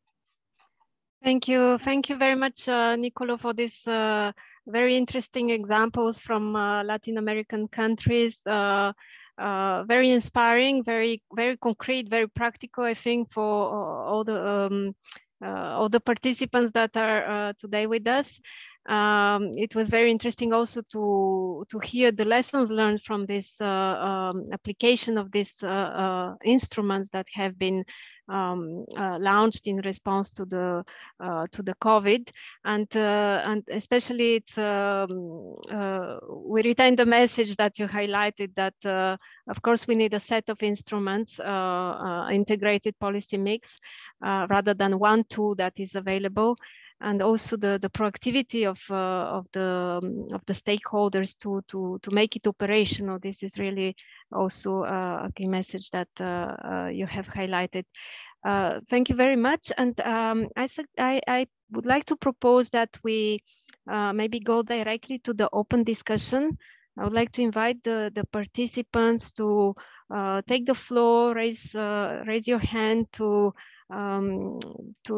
Thank you very much, Nicolo, for these very interesting examples from Latin American countries. Very inspiring, very concrete, very practical, I think, for all the participants that are today with us. It was very interesting also to hear the lessons learned from this application of these instruments that have been launched in response to the COVID, and especially it's we retain the message that you highlighted that of course we need a set of instruments, integrated policy mix, rather than one tool that is available. And also the proactivity of the stakeholders to make it operational. This is really also a key message that you have highlighted. Thank you very much. And I would like to propose that we maybe go directly to the open discussion. I would like to invite the participants to take the floor, raise your hand to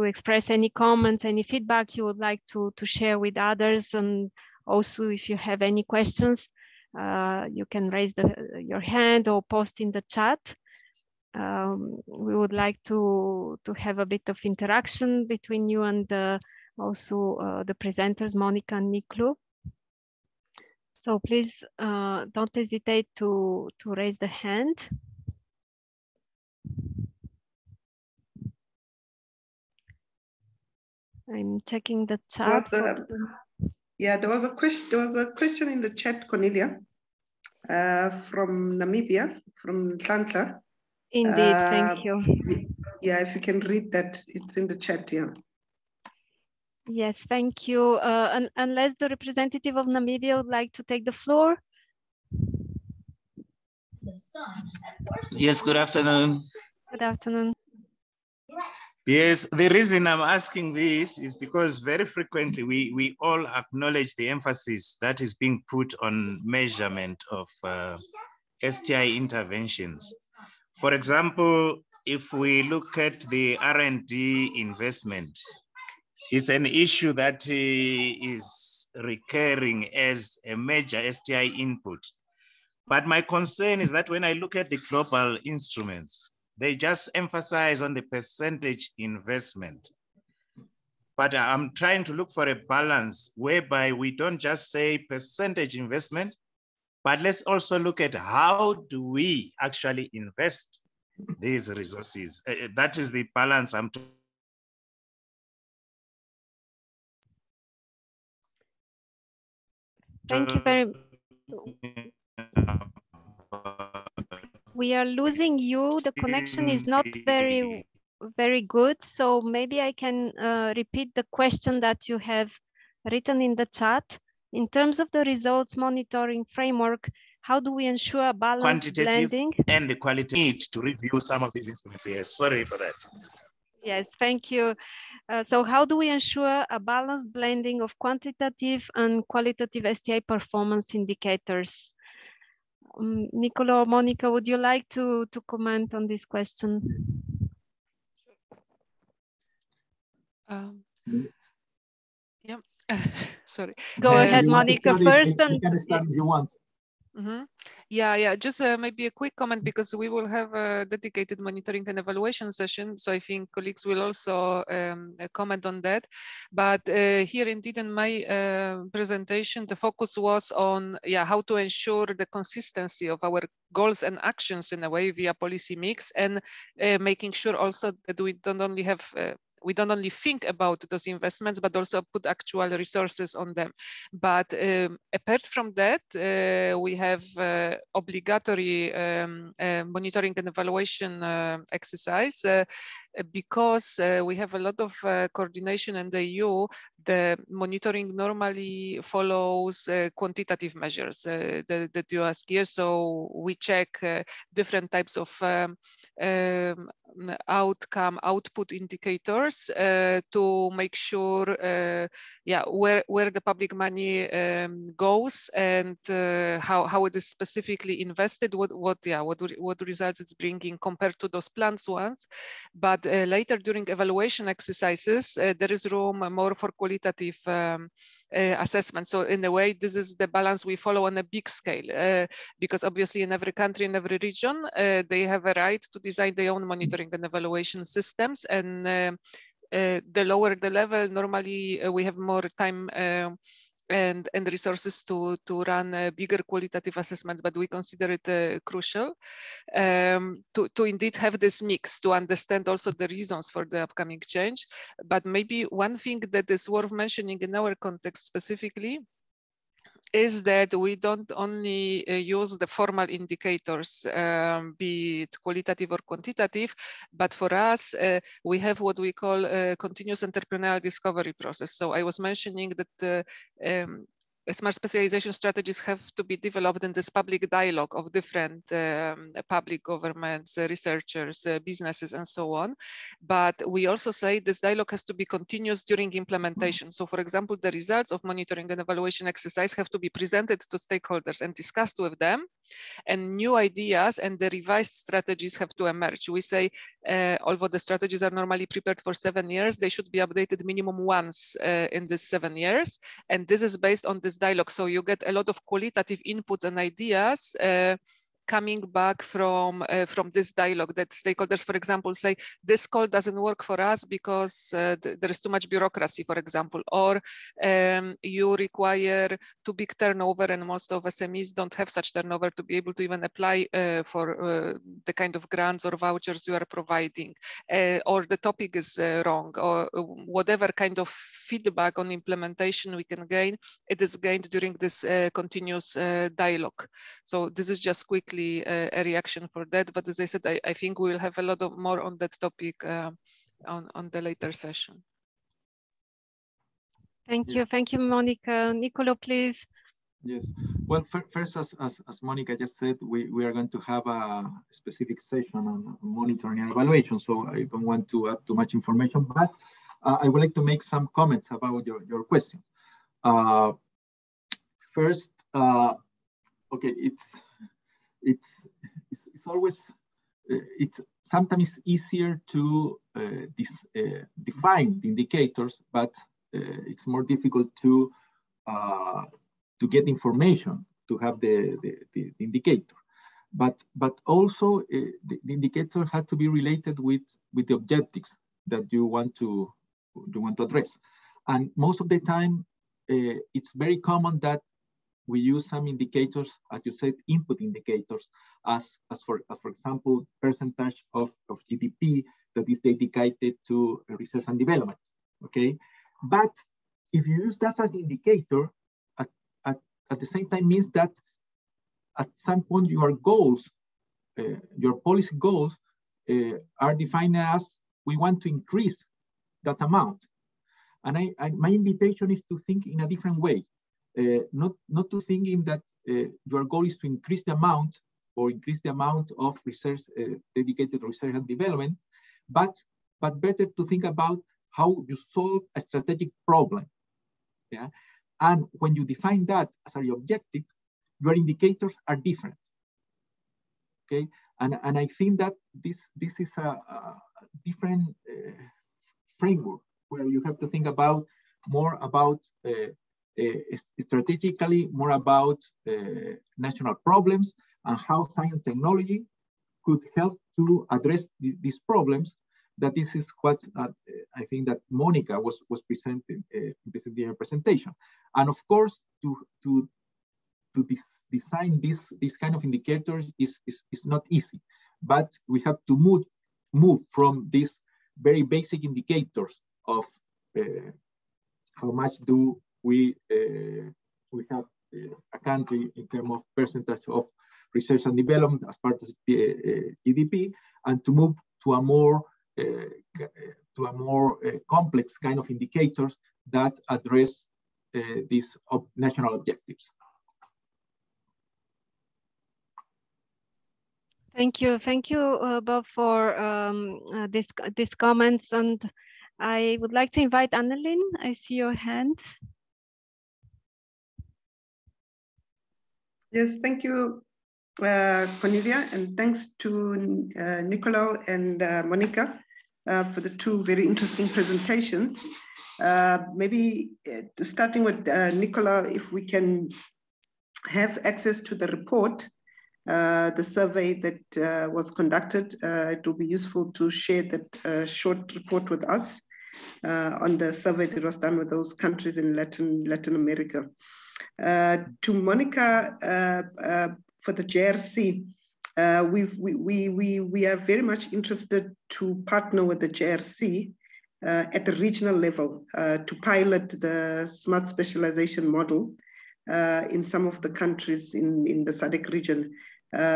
express any comments, any feedback you would like to share with others. And also, if you have any questions, you can raise your hand or post in the chat. We would like to have a bit of interaction between you and also the presenters, Monica and Niklu. So please don't hesitate to raise the hand. I'm checking the chat. Yeah, there was a question in the chat, Cornelia, from Namibia, from Tlantla. Indeed, thank you. Yeah, if you can read that, it's in the chat, yeah. Yes, thank you. Unless the representative of Namibia would like to take the floor. Yes, good afternoon. Good afternoon. Yes, the reason I'm asking this is because very frequently we all acknowledge the emphasis that is being put on measurement of STI interventions. For example, if we look at the R&D investment, it's an issue that is recurring as a major STI input. But my concern is that when I look at the global instruments, they just emphasize on the percentage investment. But I'm trying to look for a balance whereby we don't just say percentage investment, but let's also look at how do we actually invest these resources. That is the balance I'm talking. Thank you very much. We are losing you. The connection is not very good. So maybe I can repeat the question that you have written in the chat. In terms of the results monitoring framework, how do we ensure a balanced blending? And the quality need to review some of these instruments. Yes, sorry for that. Yes, thank you. So how do we ensure a balanced blending of quantitative and qualitative STI performance indicators? Nicola or Monica, would you like to comment on this question? Yeah, sorry. Go ahead, Monica, first. You can start if you want. Mm-hmm. Yeah, just maybe a quick comment, because we will have a dedicated monitoring and evaluation session. So I think colleagues will also comment on that. But here indeed in my presentation, the focus was on how to ensure the consistency of our goals and actions in a way via policy mix, and making sure also that we don't only have we don't only think about those investments, but also put actual resources on them. But apart from that, we have obligatory monitoring and evaluation exercise, because we have a lot of coordination in the EU. The monitoring normally follows quantitative measures that you ask here. So we check different types of output indicators to make sure where the public money goes, and how it is specifically invested, what results it's bringing compared to those planned ones. But later during evaluation exercises, there is room more for qualitative assessment. So in a way, this is the balance we follow on a big scale, because obviously in every country, in every region, they have a right to design their own monitoring and evaluation systems. And the lower the level, normally we have more time and resources to run bigger qualitative assessments, but we consider it crucial to indeed have this mix, to understand also the reasons for the upcoming change. But maybe one thing that is worth mentioning in our context specifically is that we don't only use the formal indicators, be it qualitative or quantitative, but for us, we have what we call a continuous entrepreneurial discovery process. So I was mentioning that smart specialization strategies have to be developed in this public dialogue of different public governments, researchers, businesses, and so on. But we also say this dialogue has to be continuous during implementation. So for example, the results of monitoring and evaluation exercise have to be presented to stakeholders and discussed with them, and new ideas and the revised strategies have to emerge. We say, although the strategies are normally prepared for 7 years, they should be updated minimum once in this 7 years. And this is based on this dialogue. So you get a lot of qualitative inputs and ideas coming back from this dialogue, that stakeholders, for example, say, this call doesn't work for us because there is too much bureaucracy, for example, or you require too big turnover, and most of SMEs don't have such turnover to be able to even apply for the kind of grants or vouchers you are providing, or the topic is wrong, or whatever kind of feedback on implementation we can gain, it is gained during this continuous dialogue. So this is just quickly a reaction for that. But as I said, I think we will have a lot more on that topic on the later session. Thank you. Thank you, Monica. Nicolo, please. Yes. Well, first, as Monica just said, we are going to have a specific session on monitoring and evaluation, so I don't want to add too much information, but I would like to make some comments about your question. First, okay, it's always, it's sometimes easier to define the indicators, but it's more difficult to get information to have the indicator. But also the indicator has to be related with the objectives that you want to address. And most of the time, it's very common that we use some indicators, as you said, input indicators, as for example, percentage of GDP that is dedicated to research and development, okay? But if you use that as an indicator, at the same time means that at some point your goals, your policy goals are defined as, we want to increase that amount. And my invitation is to think in a different way. Not to think in that your goal is to increase the amount or increase the amount of research dedicated to research and development, but better to think about how you solve a strategic problem. Yeah, and when you define that as your objective, your indicators are different. Okay, and I think that this is a different framework where you have to think about more about strategically, more about national problems and how science and technology could help to address these problems. That this is what I think that Monica was presenting in her presentation. And of course, to design this kind of indicators is not easy, but we have to move from these very basic indicators of how much do we have a country in terms of percentage of research and development as part of GDP, and to move to a more complex kind of indicators that address these national objectives. Thank you, Bob, for these comments. And I would like to invite Annelien. I see your hand. Yes, thank you, Cornelia, and thanks to Nicolo and Monica for the two very interesting presentations. Maybe starting with Nicolo, if we can have access to the report, the survey that was conducted, it will be useful to share that short report with us on the survey that was done with those countries in Latin America. To Monica, for the JRC, we are very much interested to partner with the JRC at the regional level to pilot the smart specialization model in some of the countries in the SADC region.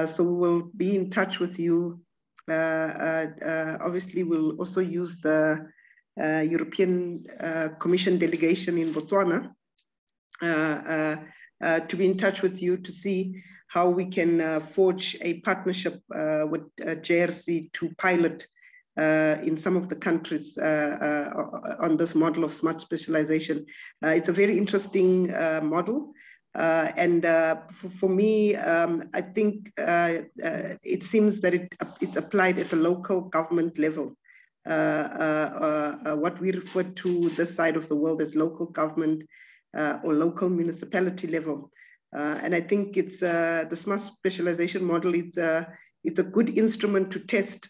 So we will be in touch with you. Obviously, we'll also use the European Commission delegation in Botswana to be in touch with you to see how we can forge a partnership with JRC to pilot in some of the countries on this model of smart specialization. It's a very interesting model. For me, I think it seems that it's applied at a local government level. What we refer to this side of the world as local government or local municipality level. And I think it's the smart specialization model. It's a good instrument to test,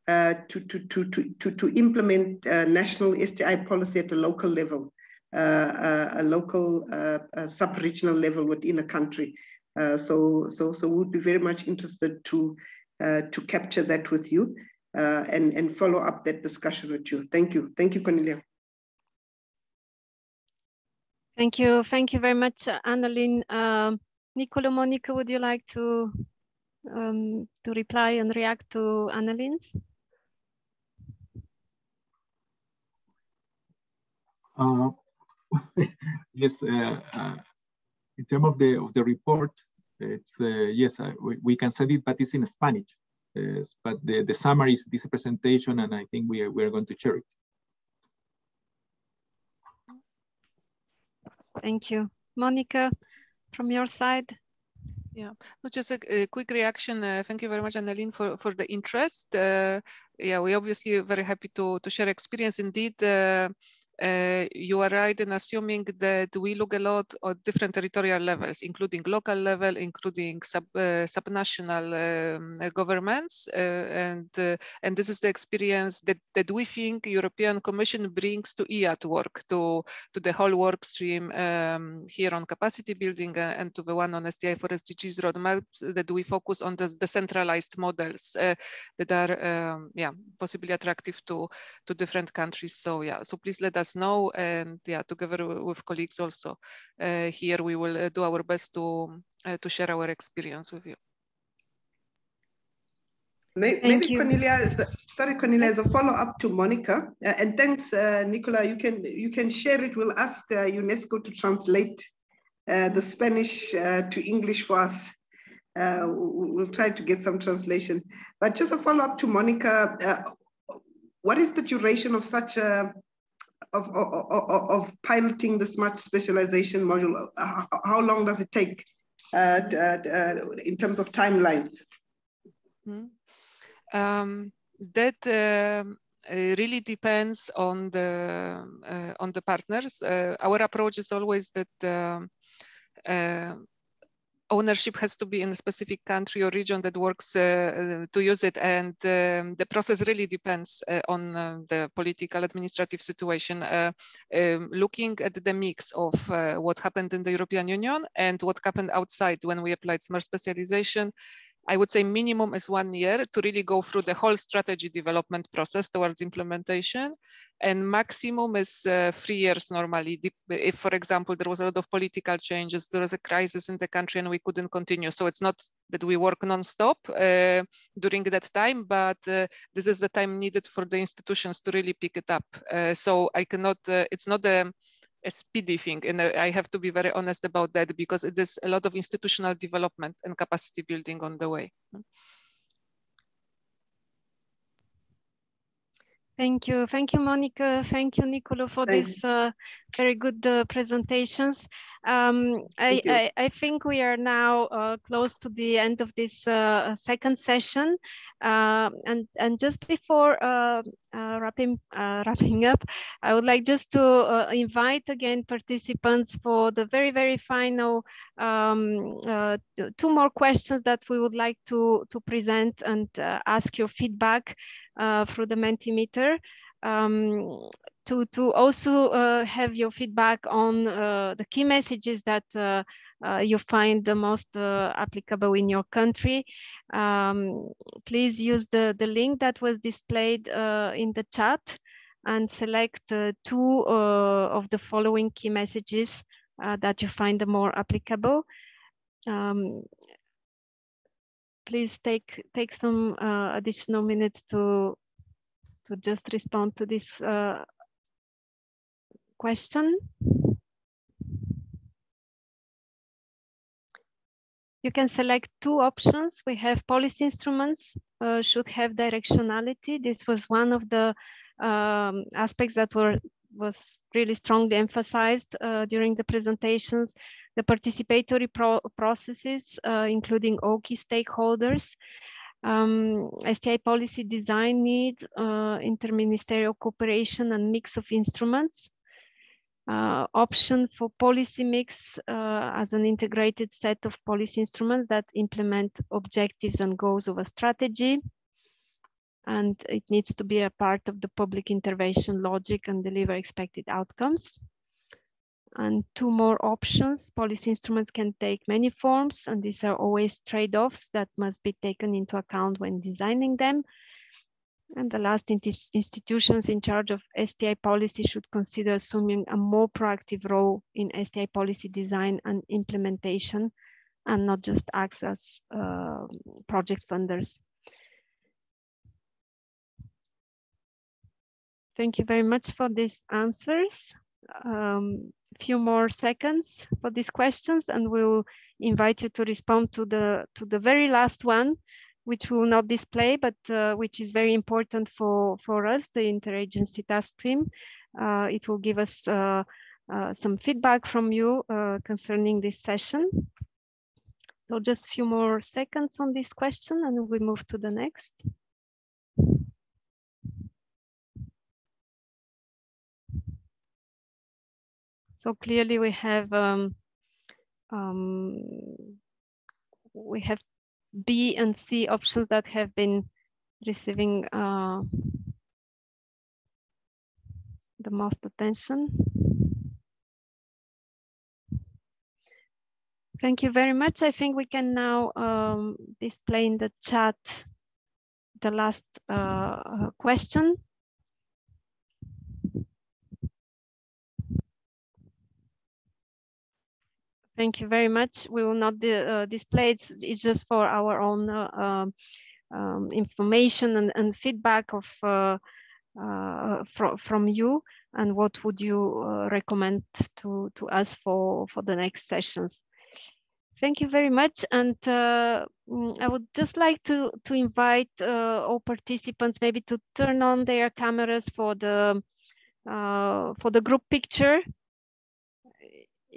to implement national STI policy at a local level, a local sub-regional level within a country. So we'd be very much interested to capture that with you and follow up that discussion with you. Thank you. Thank you, Cornelia. Thank you. Thank you very much, Annelien. Nicolo, Monica, would you like to reply and react to Annelien's? Yes, in terms of the report, it's yes, we can send it, but it's in Spanish. But the summary is this presentation, and I think we are going to share it. Thank you. Monica, from your side? Yeah, just a quick reaction. Thank you very much, Annelien, for the interest. Yeah, we're obviously very happy to share experience. Indeed, you are right in assuming that we look a lot at different territorial levels, including local level, including subnational governments, and this is the experience that we think European Commission brings to IATT work, to the whole work stream here on capacity building and to the one on STI for SDGs roadmap, that we focus on the decentralized models that are yeah, possibly attractive to different countries. So yeah, so please let us know, and yeah, together with colleagues also here, we will do our best to share our experience with you. Maybe Cornelia, sorry, Cornelia, as a follow-up to Monica, and thanks, Nicola. You can share it. We'll ask UNESCO to translate the Spanish to English for us. We'll try to get some translation. But just a follow-up to Monica. What is the duration of such a of piloting the smart specialization module? How long does it take in terms of timelines? That really depends on the partners. Our approach is always that ownership has to be in a specific country or region that works to use it, and the process really depends on the political administrative situation. Looking at the mix of what happened in the European Union and what happened outside when we applied smart specialization, I would say minimum is 1 year to really go through the whole strategy development process towards implementation, and maximum is 3 years normally. If, for example, there was a lot of political changes, there was a crisis in the country and we couldn't continue. So it's not that we work non-stop during that time, but this is the time needed for the institutions to really pick it up. So I cannot, it's not a speedy thing, and I have to be very honest about that, because it is a lot of institutional development and capacity building on the way. Thank you, Monica. Thank you, Nicolo, for this very good presentations. I think we are now close to the end of this second session, and just before wrapping up, I would like just to invite again participants for the very final 2 more questions that we would like to present and ask your feedback through the Mentimeter. To also have your feedback on the key messages that you find the most applicable in your country. Please use the link that was displayed in the chat and select 2 of the following key messages that you find the more applicable. Please take some additional minutes to just respond to this question. You can select two options. We have policy instruments should have directionality. This was one of the aspects that was really strongly emphasized during the presentations. The participatory processes, including all key stakeholders. STI policy design needs interministerial cooperation and mix of instruments. Option for policy mix as an integrated set of policy instruments that implement objectives and goals of a strategy. And it needs to be a part of the public intervention logic and deliver expected outcomes. And two more options. Policy instruments can take many forms, and these are always trade-offs that must be taken into account when designing them. And the last, institutions in charge of STI policy should consider assuming a more proactive role in STI policy design and implementation, and not just act as project funders. Thank you very much for these answers. Few more seconds for these questions, and we'll invite you to respond to the very last one, which we will not display, but which is very important for us, the Interagency task team. It will give us some feedback from you concerning this session. So just a few more seconds on this question, and we move to the next. So clearly we have B and C options that have been receiving the most attention. Thank you very much. I think we can now display in the chat the last question. Thank you very much. We will not display it. It's just for our own information and feedback of from you, and what would you recommend to us for the next sessions. Thank you very much. And I would just like to invite all participants maybe to turn on their cameras for the group picture.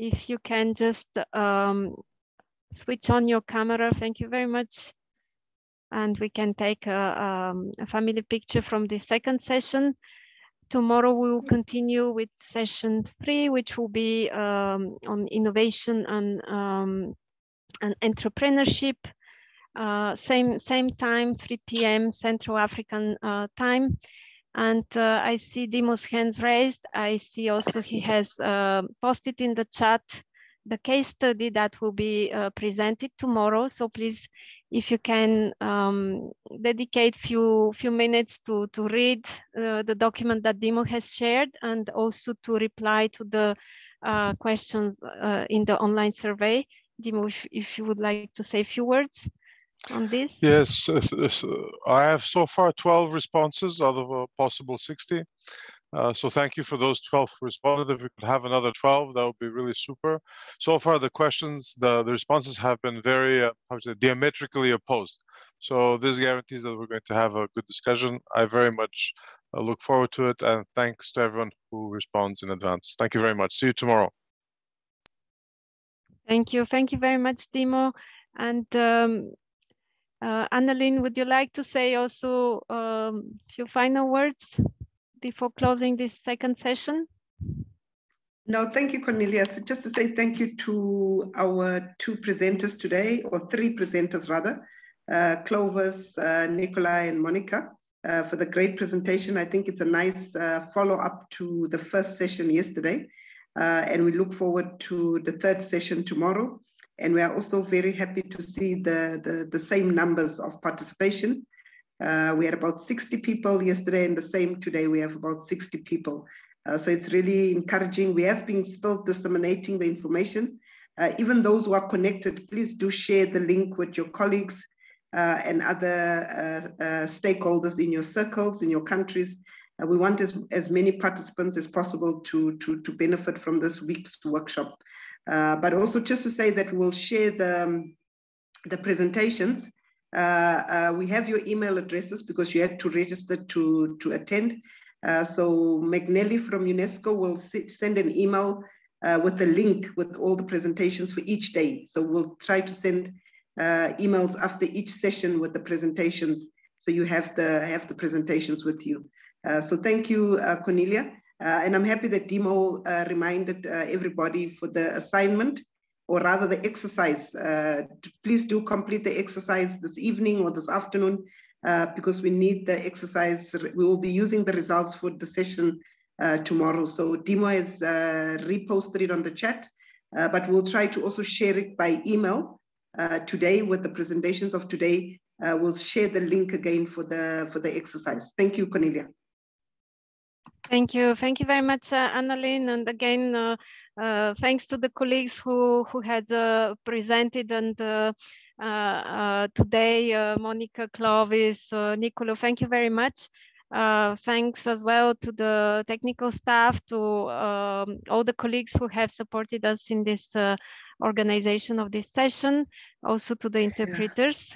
If you can just switch on your camera, thank you very much. And we can take a family picture from the second session. Tomorrow we will continue with session 3, which will be on innovation and entrepreneurship. Same time, 3 p.m. Central African time. And I see Dimo's hands raised. I see also he has posted in the chat the case study that will be presented tomorrow. So please, if you can dedicate few minutes to read the document that Dimo has shared, and also to reply to the questions in the online survey. Dimo, if you would like to say a few words on this. Yes, I have so far 12 responses out of a possible 60. So thank you for those 12 who responded. If we could have another 12, that would be really super. So far, the questions, the responses have been very diametrically opposed. So this guarantees that we're going to have a good discussion. I very much look forward to it, and thanks to everyone who responds in advance. Thank you very much. See you tomorrow. Thank you. Thank you very much, Dimo. And Annalyn, would you like to say also a few final words before closing this second session? No, thank you, Cornelius. Just to say thank you to our 2 presenters today, or 3 presenters rather, Clovis, Nikolai, and Monica, for the great presentation. I think it's a nice follow-up to the first session yesterday, and we look forward to the 3rd session tomorrow. And we are also very happy to see the same numbers of participation. We had about 60 people yesterday, and the same today. We have about 60 people. So it's really encouraging. We have been still disseminating the information. Even those who are connected, please do share the link with your colleagues and other stakeholders in your circles, in your countries. We want as many participants as possible to benefit from this week's workshop. But also just to say that we'll share the presentations, we have your email addresses because you had to register to attend. So McNally from UNESCO will send an email with the link with all the presentations for each day. So we'll try to send emails after each session with the presentations, so you have the presentations with you. So thank you, Cornelia. And I'm happy that Dimo reminded everybody for the assignment, or rather the exercise. Please do complete the exercise this evening or this afternoon, because we need the exercise. We will be using the results for the session tomorrow. So Dimo has reposted it on the chat, but we'll try to also share it by email today with the presentations of today. We'll share the link again for the exercise. Thank you, Cornelia. Thank you very much, Annalyn, and again, thanks to the colleagues who had presented and today, Monica, Clovis, Nicolo, thank you very much. Thanks as well to the technical staff, to all the colleagues who have supported us in this organization of this session, also to the interpreters.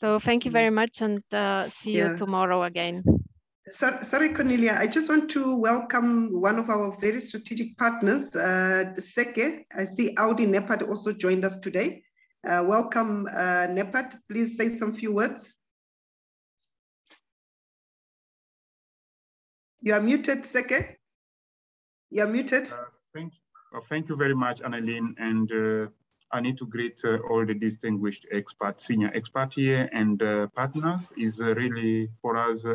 So thank you very much, and see you tomorrow again. Sorry, Cornelia, I just want to welcome one of our very strategic partners, SECE. I see Audi Nepad also joined us today. Welcome, Nepad. Please say some few words. You are muted, SECE. You are muted. Thank you very much, Annalyn. And I need to greet all the distinguished experts, senior experts here, and partners. Is really for us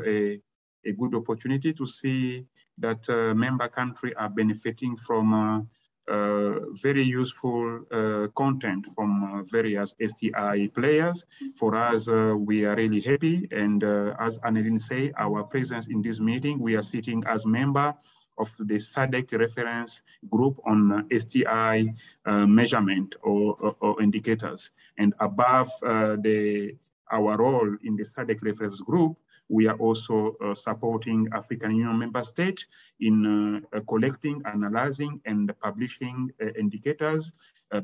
a good opportunity to see that member countries are benefiting from very useful content from various STI players. For us, we are really happy. And as Annalyn said, our presence in this meeting, we are sitting as member of the SADC reference group on STI measurement or indicators. And above our role in the SADC reference group, we are also supporting African Union member states in collecting, analyzing, and publishing indicators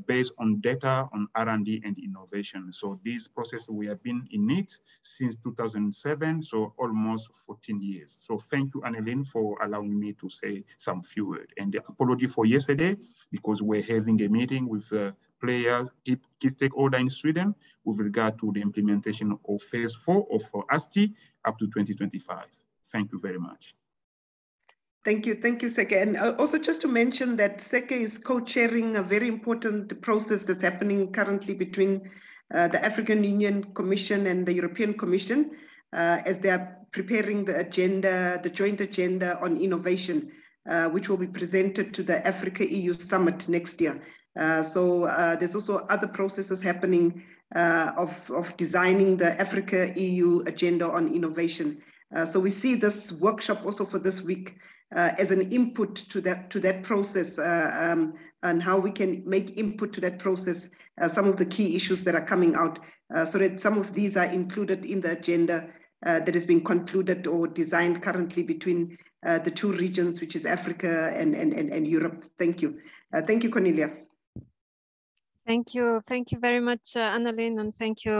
based on data on R&D and innovation. So this process, we have been in it since 2007, so almost 14 years. So thank you, Annalyn, for allowing me to say some few words. And the apology for yesterday, because we're having a meeting with players, key stakeholders in Sweden with regard to the implementation of phase 4 of STI up to 2025. Thank you very much. Thank you, SECE. And also just to mention that SECE is co-chairing a very important process that's happening currently between the African Union Commission and the European Commission as they are preparing the agenda, the joint agenda on innovation, which will be presented to the Africa-EU Summit next year. So there's also other processes happening of designing the Africa-EU agenda on innovation. So we see this workshop also for this week as an input to that process and how we can make input to that process, some of the key issues that are coming out, so that some of these are included in the agenda that is being concluded or designed currently between the two regions, which is Africa and Europe. Thank you. Thank you, Cornelia. Thank you very much, Annalyn, and thank you,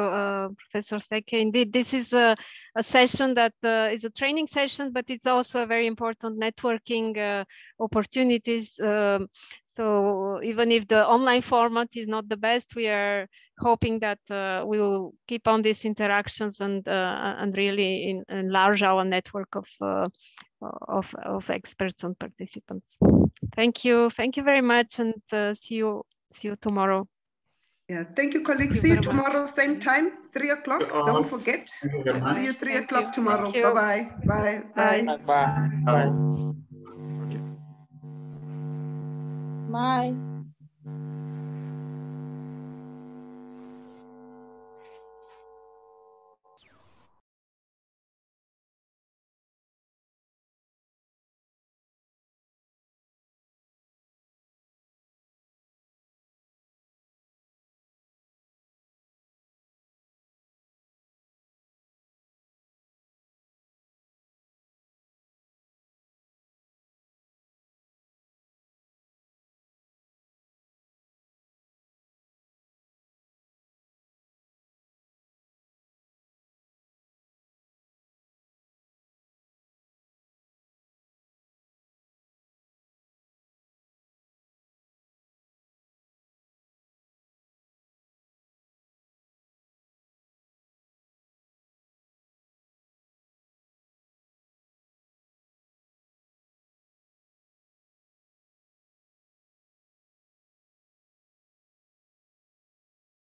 Professor SECE. Indeed, this is a session that is a training session, but it's also a very important networking opportunities. So even if the online format is not the best, we are hoping that we will keep on these interactions and really enlarge our network of experts and participants. Thank you very much, and see you tomorrow. Yeah, thank you, colleagues. See you tomorrow, same time, 3 o'clock. Don't forget. See you 3 o'clock tomorrow. Bye-bye. Bye. Bye. Bye. Bye. Bye.